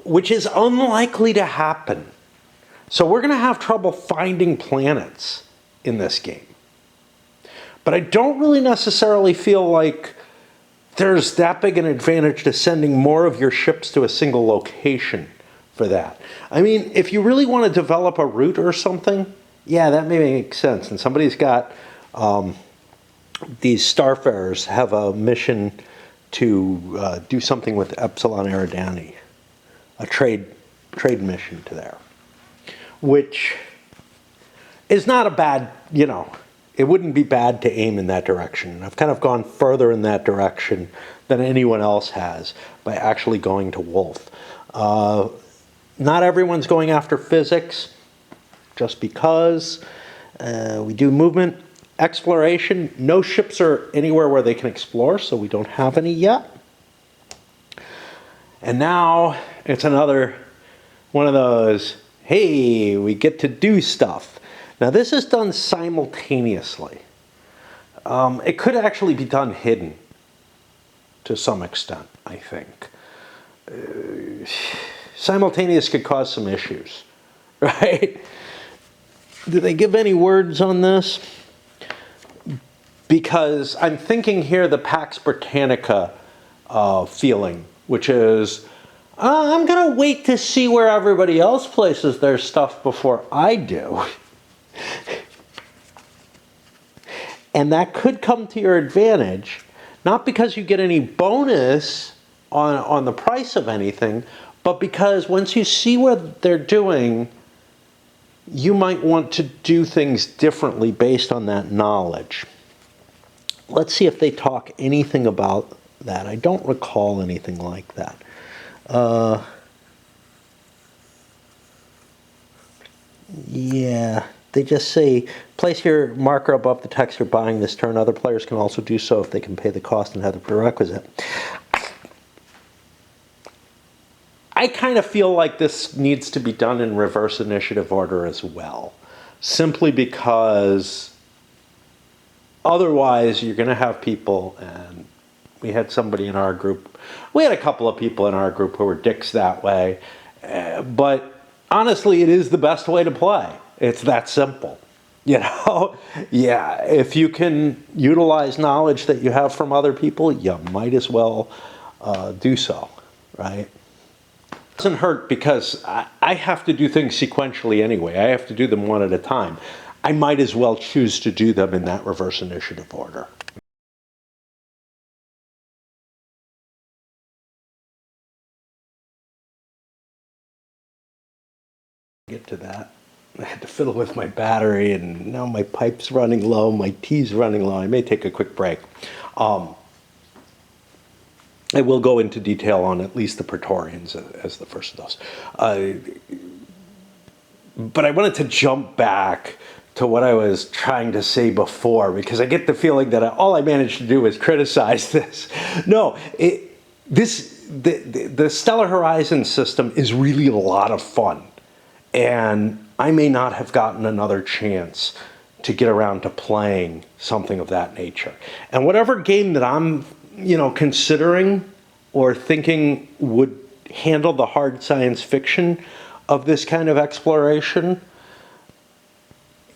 [SPEAKER 1] which is unlikely to happen. So we're going to have trouble finding planets in this game. But I don't really necessarily feel like there's that big an advantage to sending more of your ships to a single location for that. I mean, if you really want to develop a route or something, yeah, that may make sense. And somebody's got, these Starfarers have a mission to do something with Epsilon Eridani. A trade mission to there, which is not a bad, you know, it wouldn't be bad to aim in that direction. I've kind of gone further in that direction than anyone else has by actually going to Wolf. Not everyone's going after physics just because we do movement. Exploration, no ships are anywhere where they can explore, so we don't have any yet. And now it's another one of those, hey, we get to do stuff. Now this is done simultaneously. It could actually be done hidden to some extent, I think. Simultaneous could cause some issues, right? Do they give any words on this? Because I'm thinking here the Pax Britannica feeling, which is, I'm going to wait to see where everybody else places their stuff before I do. And that could come to your advantage, not because you get any bonus on the price of anything, but because once you see what they're doing, you might want to do things differently based on that knowledge. Let's see if they talk anything about that. I don't recall anything like that. Yeah, they just say, place your marker above the text you're buying this turn. Other players can also do so if they can pay the cost and have the prerequisite. I kind of feel like this needs to be done in reverse initiative order as well, simply because otherwise you're going to have people, and we had somebody in our group, we had a couple of people in our group who were dicks that way, but honestly it is the best way to play. It's that simple. You know, yeah, if you can utilize knowledge that you have from other people, you might as well do so, right? It doesn't hurt because I have to do things sequentially anyway. I have to do them one at a time. I might as well choose to do them in that reverse initiative order. Get to that. I had to fiddle with my battery, and now my pipe's running low, my tea's running low. I may take a quick break. I will go into detail on at least the Praetorians as the first of those. But I wanted to jump back to what I was trying to say before, because I get the feeling that all I managed to do was criticize this. No, the Stellar Horizons system is really a lot of fun. And I may not have gotten another chance to get around to playing something of that nature. And whatever game that I'm, considering or thinking would handle the hard science fiction of this kind of exploration,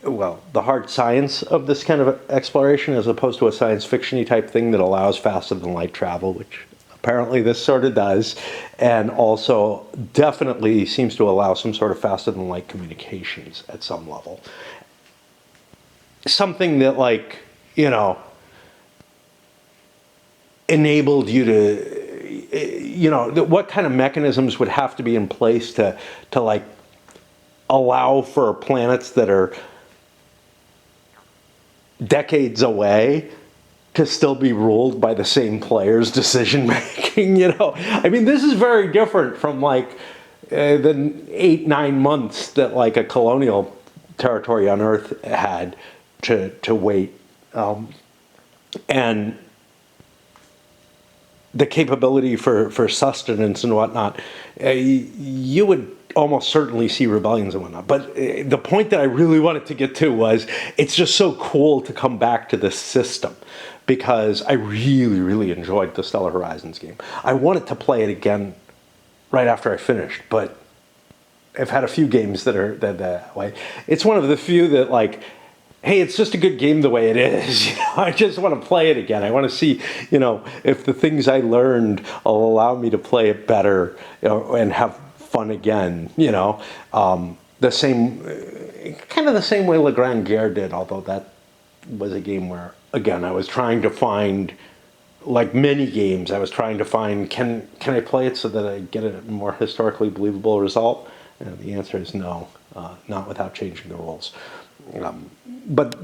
[SPEAKER 1] well, the hard science of this kind of exploration as opposed to a science fiction-y type thing that allows faster than light travel, which apparently this sort of does, and also definitely seems to allow some sort of faster than light communications at some level. Something that, enabled you to, what kind of mechanisms would have to be in place to allow for planets that are decades away to still be ruled by the same player's decision making, I mean, this is very different from the 8-9 months that a colonial territory on Earth had to wait. And the capability for sustenance and whatnot, you would almost certainly see rebellions and whatnot. But the point that I really wanted to get to was, it's just so cool to come back to this system, because I really, really enjoyed the Stellar Horizons game. I wanted to play it again right after I finished, but I've had a few games that are that way. It's one of the few that hey, it's just a good game the way it is. I just want to play it again. I want to see, if the things I learned will allow me to play it better, and have fun again. The same, kind of the same way Le Grand Guerre did, although that was a game where, again, I was trying to find, like many games, I was trying to find, can I play it so that I get a more historically believable result? And the answer is no, not without changing the rules. But,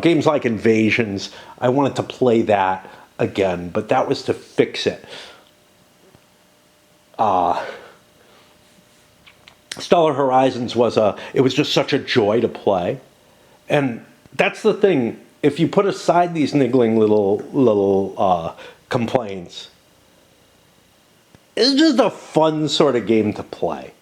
[SPEAKER 1] games like Invasions, I wanted to play that again, but that was to fix it. Stellar Horizons it was just such a joy to play. And that's the thing, if you put aside these niggling little complaints, it's just a fun sort of game to play.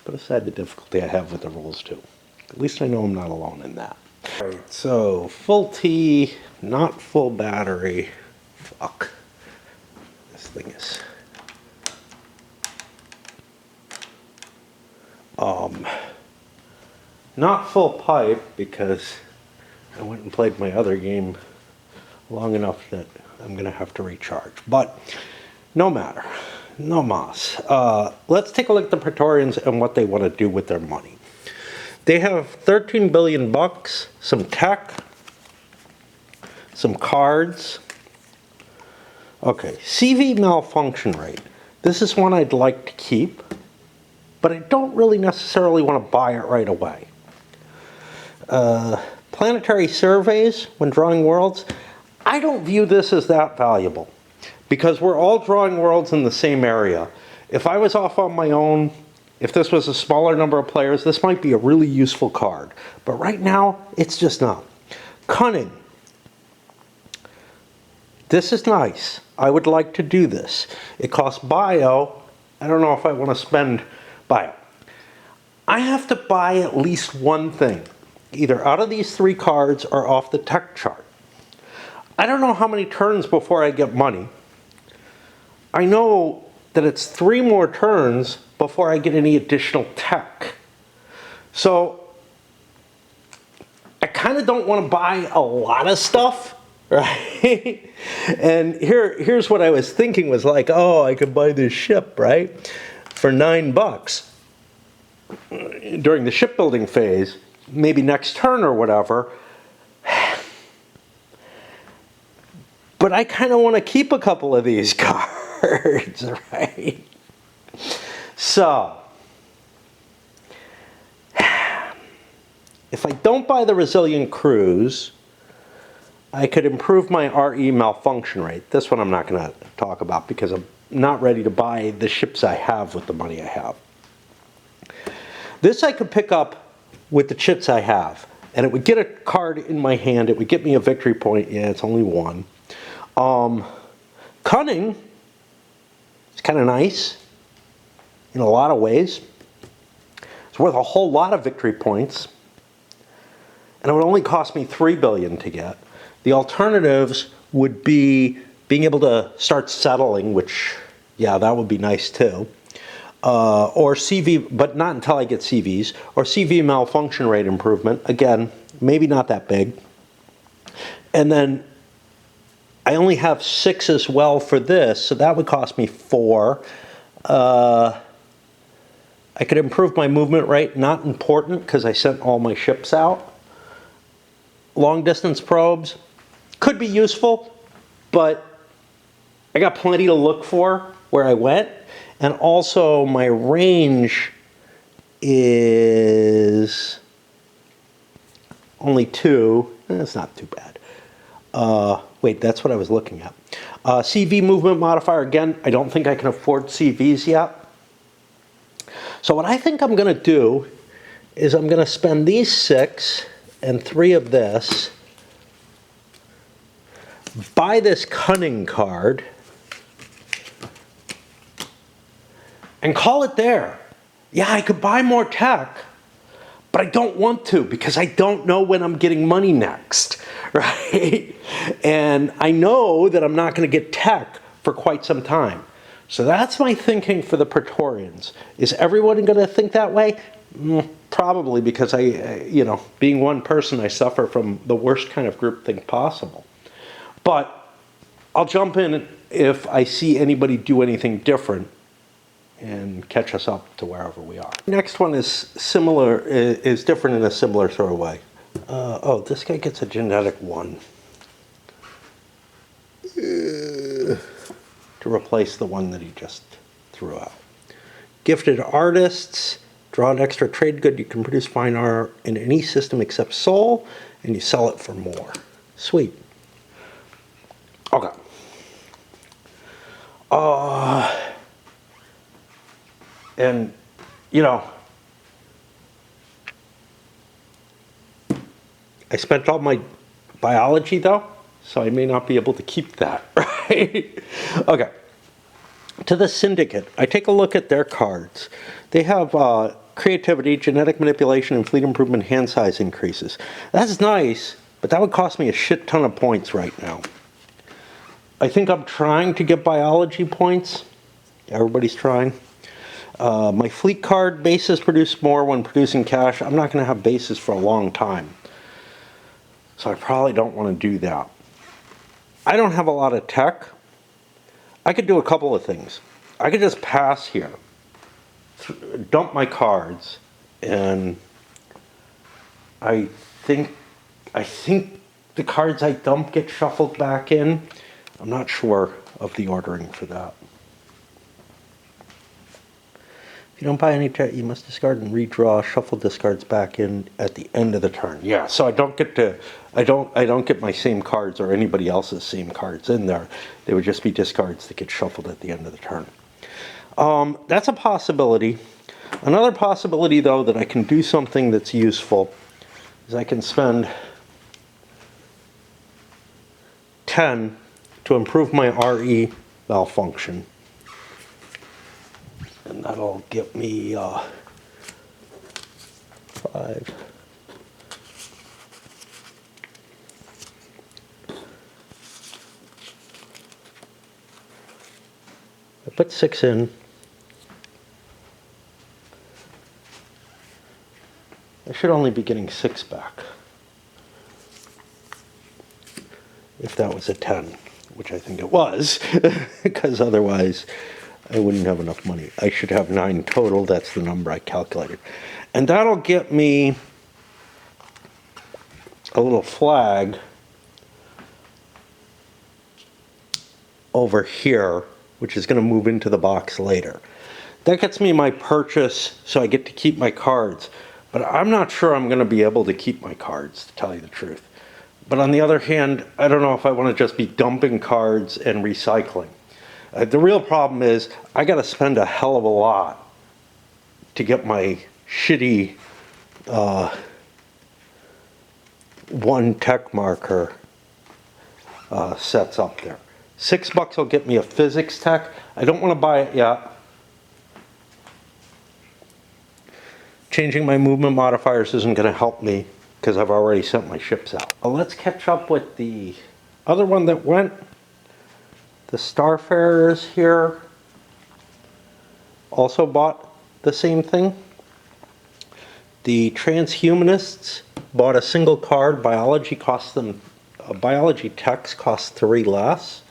[SPEAKER 1] Put aside the difficulty I have with the rules too. At least I know I'm not alone in that. All right, so full T, not full battery. Fuck. This thing is... not full pipe, because I went and played my other game long enough that I'm going to have to recharge. But no matter. No mas. Let's take a look at the Praetorians and what they want to do with their money. They have 13 billion bucks, some tech, some cards. Okay, CV malfunction rate. This is one I'd like to keep, but I don't really necessarily want to buy it right away. Planetary surveys when drawing worlds. I don't view this as that valuable because we're all drawing worlds in the same area. If I was off on my own, if this was a smaller number of players, this might be a really useful card. But right now, it's just not. Cunning. This is nice. I would like to do this. It costs bio. I don't know if I want to spend bio. I have to buy at least one thing, either out of these 3 cards or off the tech chart. I don't know how many turns before I get money. I know that it's 3 more turns before I get any additional tech. So I kind of don't want to buy a lot of stuff, right? And here's what I was thinking was like, oh, I could buy this ship, right? For $9 during the shipbuilding phase, maybe next turn or whatever. But I kind of want to keep a couple of these cards, right? So, if I don't buy the Resilient Cruise, I could improve my RE malfunction rate. This one I'm not going to talk about because I'm not ready to buy the ships I have with the money I have. This I could pick up with the chips I have, and it would get a card in my hand. It would get me a victory point. Yeah, it's only 1. Cunning is kind of nice in a lot of ways. It's worth a whole lot of victory points, and it would only cost me 3 billion to get. The alternatives would be being able to start settling, which, yeah, that would be nice too. Or CV, but not until I get CVs, or CV malfunction rate improvement. Again, maybe not that big. And then I only have 6 as well for this, so that would cost me 4. I could improve my movement rate, not important because I sent all my ships out. Long distance probes could be useful, but I got plenty to look for where I went. And also my range is only 2. That's not too bad. Wait, that's what I was looking at. CV movement modifier, again, I don't think I can afford CVs yet. So what I think I'm going to do is I'm going to spend these 6 and 3 of this, buy this Cunning card, and call it there. Yeah, I could buy more tech, but I don't want to because I don't know when I'm getting money next, right? And I know that I'm not going to get tech for quite some time. So that's my thinking for the Praetorians. Is everyone going to think that way? Probably, because you know, being one person, I suffer from the worst kind of groupthink possible. But I'll jump in if I see anybody do anything different and catch us up to wherever we are. Next one is similar, is different in a similar sort of way. Oh, this guy gets a genetic 1 to replace the one that he just threw out. Gifted artists, draw an extra trade good. You can produce fine art in any system except Sol, and you sell it for more. Sweet. Okay. And, you know, I spent all my biology, though, so I may not be able to keep that, right? Okay. To the Syndicate, I take a look at their cards. They have creativity, genetic manipulation, and fleet improvement hand size increases. That's nice, but that would cost me a shit ton of points right now. I think I'm trying to get biology points. Everybody's trying. My fleet card bases produce more when producing cash. I'm not going to have bases for a long time. So I probably don't want to do that. I don't have a lot of tech. I could do a couple of things. I could just pass here, dump my cards, and I think the cards I dump get shuffled back in. I'm not sure of the ordering for that. If you don't buy any debt, you must discard and redraw. Shuffle discards back in at the end of the turn. Yeah, so I don't get to, I don't get my same cards or anybody else's same cards in there. They would just be discards that get shuffled at the end of the turn. That's a possibility. Another possibility, though, that I can do something that's useful is I can spend 10 to improve my RE malfunction. And that'll get me 5. I put 6 in. I should only be getting 6 back. If that was a 10, which I think it was, because otherwise I wouldn't have enough money. I should have 9 total. That's the number I calculated. And that'll get me a little flag over here, which is going to move into the box later. That gets me my purchase, so I get to keep my cards. But I'm not sure I'm going to be able to keep my cards, to tell you the truth. But on the other hand, I don't know if I want to just be dumping cards and recycling. The real problem is I got to spend a hell of a lot to get my shitty 1 tech marker sets up there. $6 will get me a physics tech. I don't want to buy it yet. Changing my movement modifiers isn't going to help me because I've already sent my ships out. Well, let's catch up with the other one that went. The Starfarers here also bought the same thing. The Transhumanists bought a single card. Biology cost them, biology techs cost 3 less.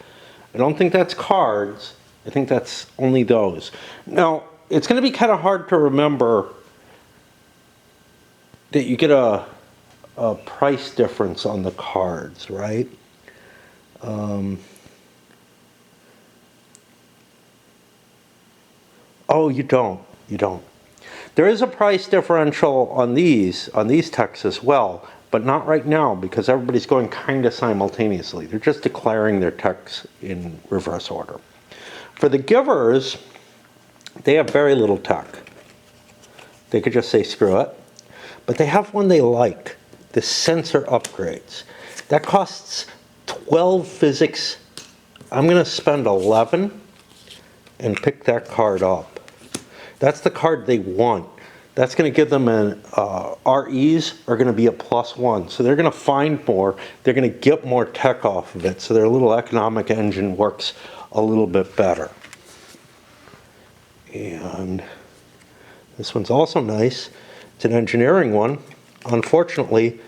[SPEAKER 1] I don't think that's cards. I think that's only those. Now, it's going to be kind of hard to remember that you get a price difference on the cards, right? Oh, you don't. You don't. There is a price differential on these techs as well, but not right now because everybody's going kind of simultaneously. They're just declaring their techs in reverse order. For the givers, they have very little tech. They could just say screw it. But they have one they like, the sensor upgrades. That costs 12 physics. I'm going to spend 11 and pick that card up. That's the card they want. That's going to give them an REs are going to be a +1. So they're going to find more. They're going to get more tech off of it. So their little economic engine works a little bit better. And this one's also nice. It's an engineering one. Unfortunately,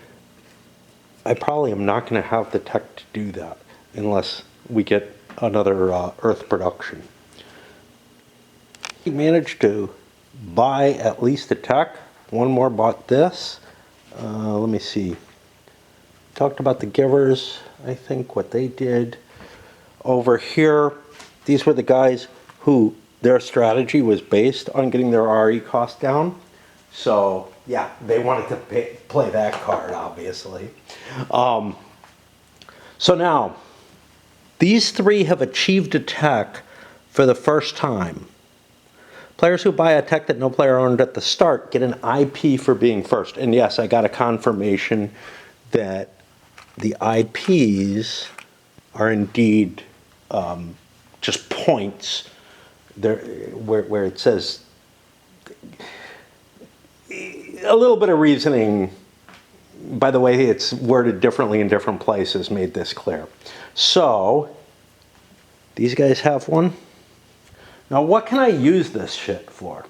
[SPEAKER 1] I probably am not going to have the tech to do that unless we get another Earth production. He managed to buy at least a tech. One more bought this. Let me see. Talked about the givers, I think, what they did. Over here, these were the guys who their strategy was based on getting their RE cost down. So, yeah, they wanted to play that card, obviously. So now, these 3 have achieved a tech for the first time. Players who buy a tech that no player owned at the start get an IP for being first. And yes, I got a confirmation that the IPs are indeed just points there where it says a little bit of reasoning. By the way, it's worded differently in different places, made this clear. So, these guys have one. Now, what can I use this shit for?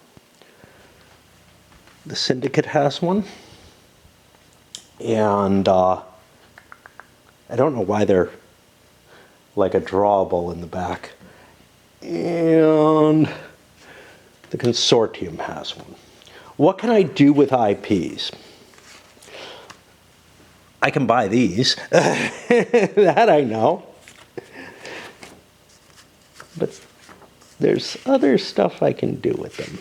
[SPEAKER 1] The Syndicate has one. And I don't know why they're like a drawable in the back. And the Consortium has one. What can I do with IPs? I can buy these. That I know. But there's other stuff I can do with them.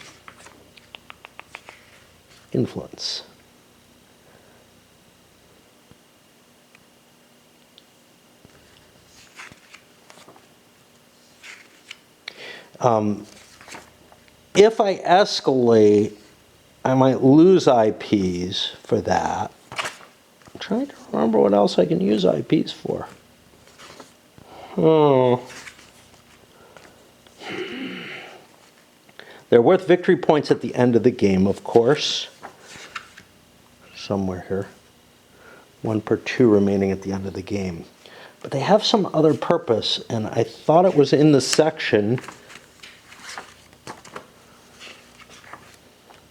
[SPEAKER 1] Influence. If I escalate, I might lose IPs for that. I'm trying to remember what else I can use IPs for. Oh. They're worth victory points at the end of the game, of course. Somewhere here. 1 per 2 remaining at the end of the game. But they have some other purpose, and I thought it was in the section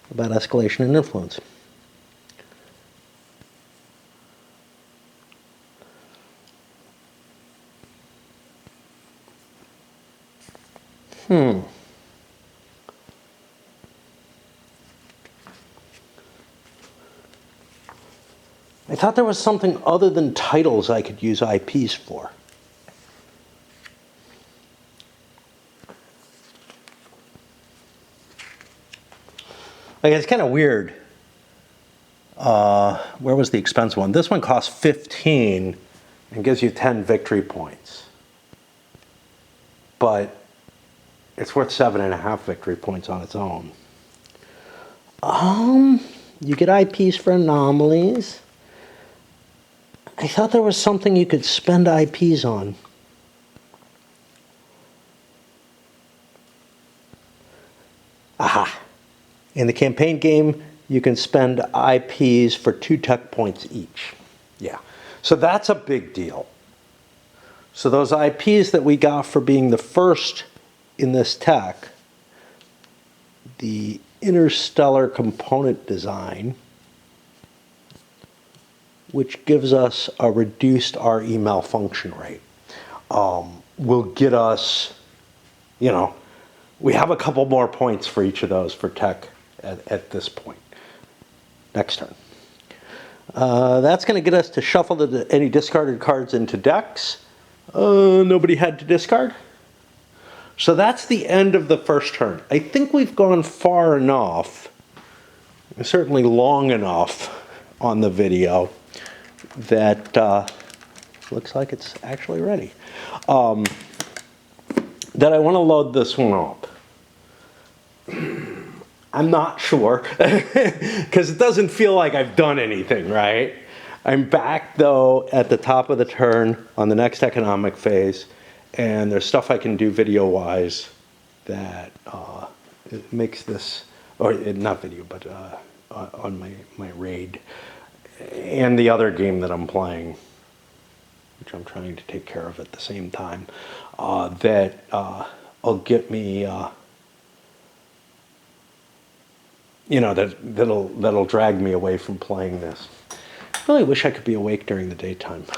[SPEAKER 1] about escalation and influence. I thought there was something other than titles I could use IPs for. Like, it's kind of weird. Where was the expense one? This one costs 15 and gives you 10 victory points. But it's worth 7.5 victory points on its own. You get IPs for anomalies. I thought there was something you could spend IPs on. Aha. In the campaign game, you can spend IPs for 2 tech points each. Yeah. So that's a big deal. So those IPs that we got for being the first in this tech, the interstellar component design, which gives us a reduced RE malfunction rate, will get us, we have a couple more points for each of those for tech at this point. Next turn. That's going to get us to shuffle any discarded cards into decks. Nobody had to discard. So that's the end of the first turn. I think we've gone far enough, certainly long enough on the video, that looks like it's actually ready. That I want to load this one up. I'm not sure, because it doesn't feel like I've done anything, right? I'm back, though, at the top of the turn on the next economic phase, and there's stuff I can do video-wise that it makes this, or not video, but on my raid, and the other game that I'm playing, which I'm trying to take care of at the same time, that'll get me, that'll drag me away from playing this. I really wish I could be awake during the daytime.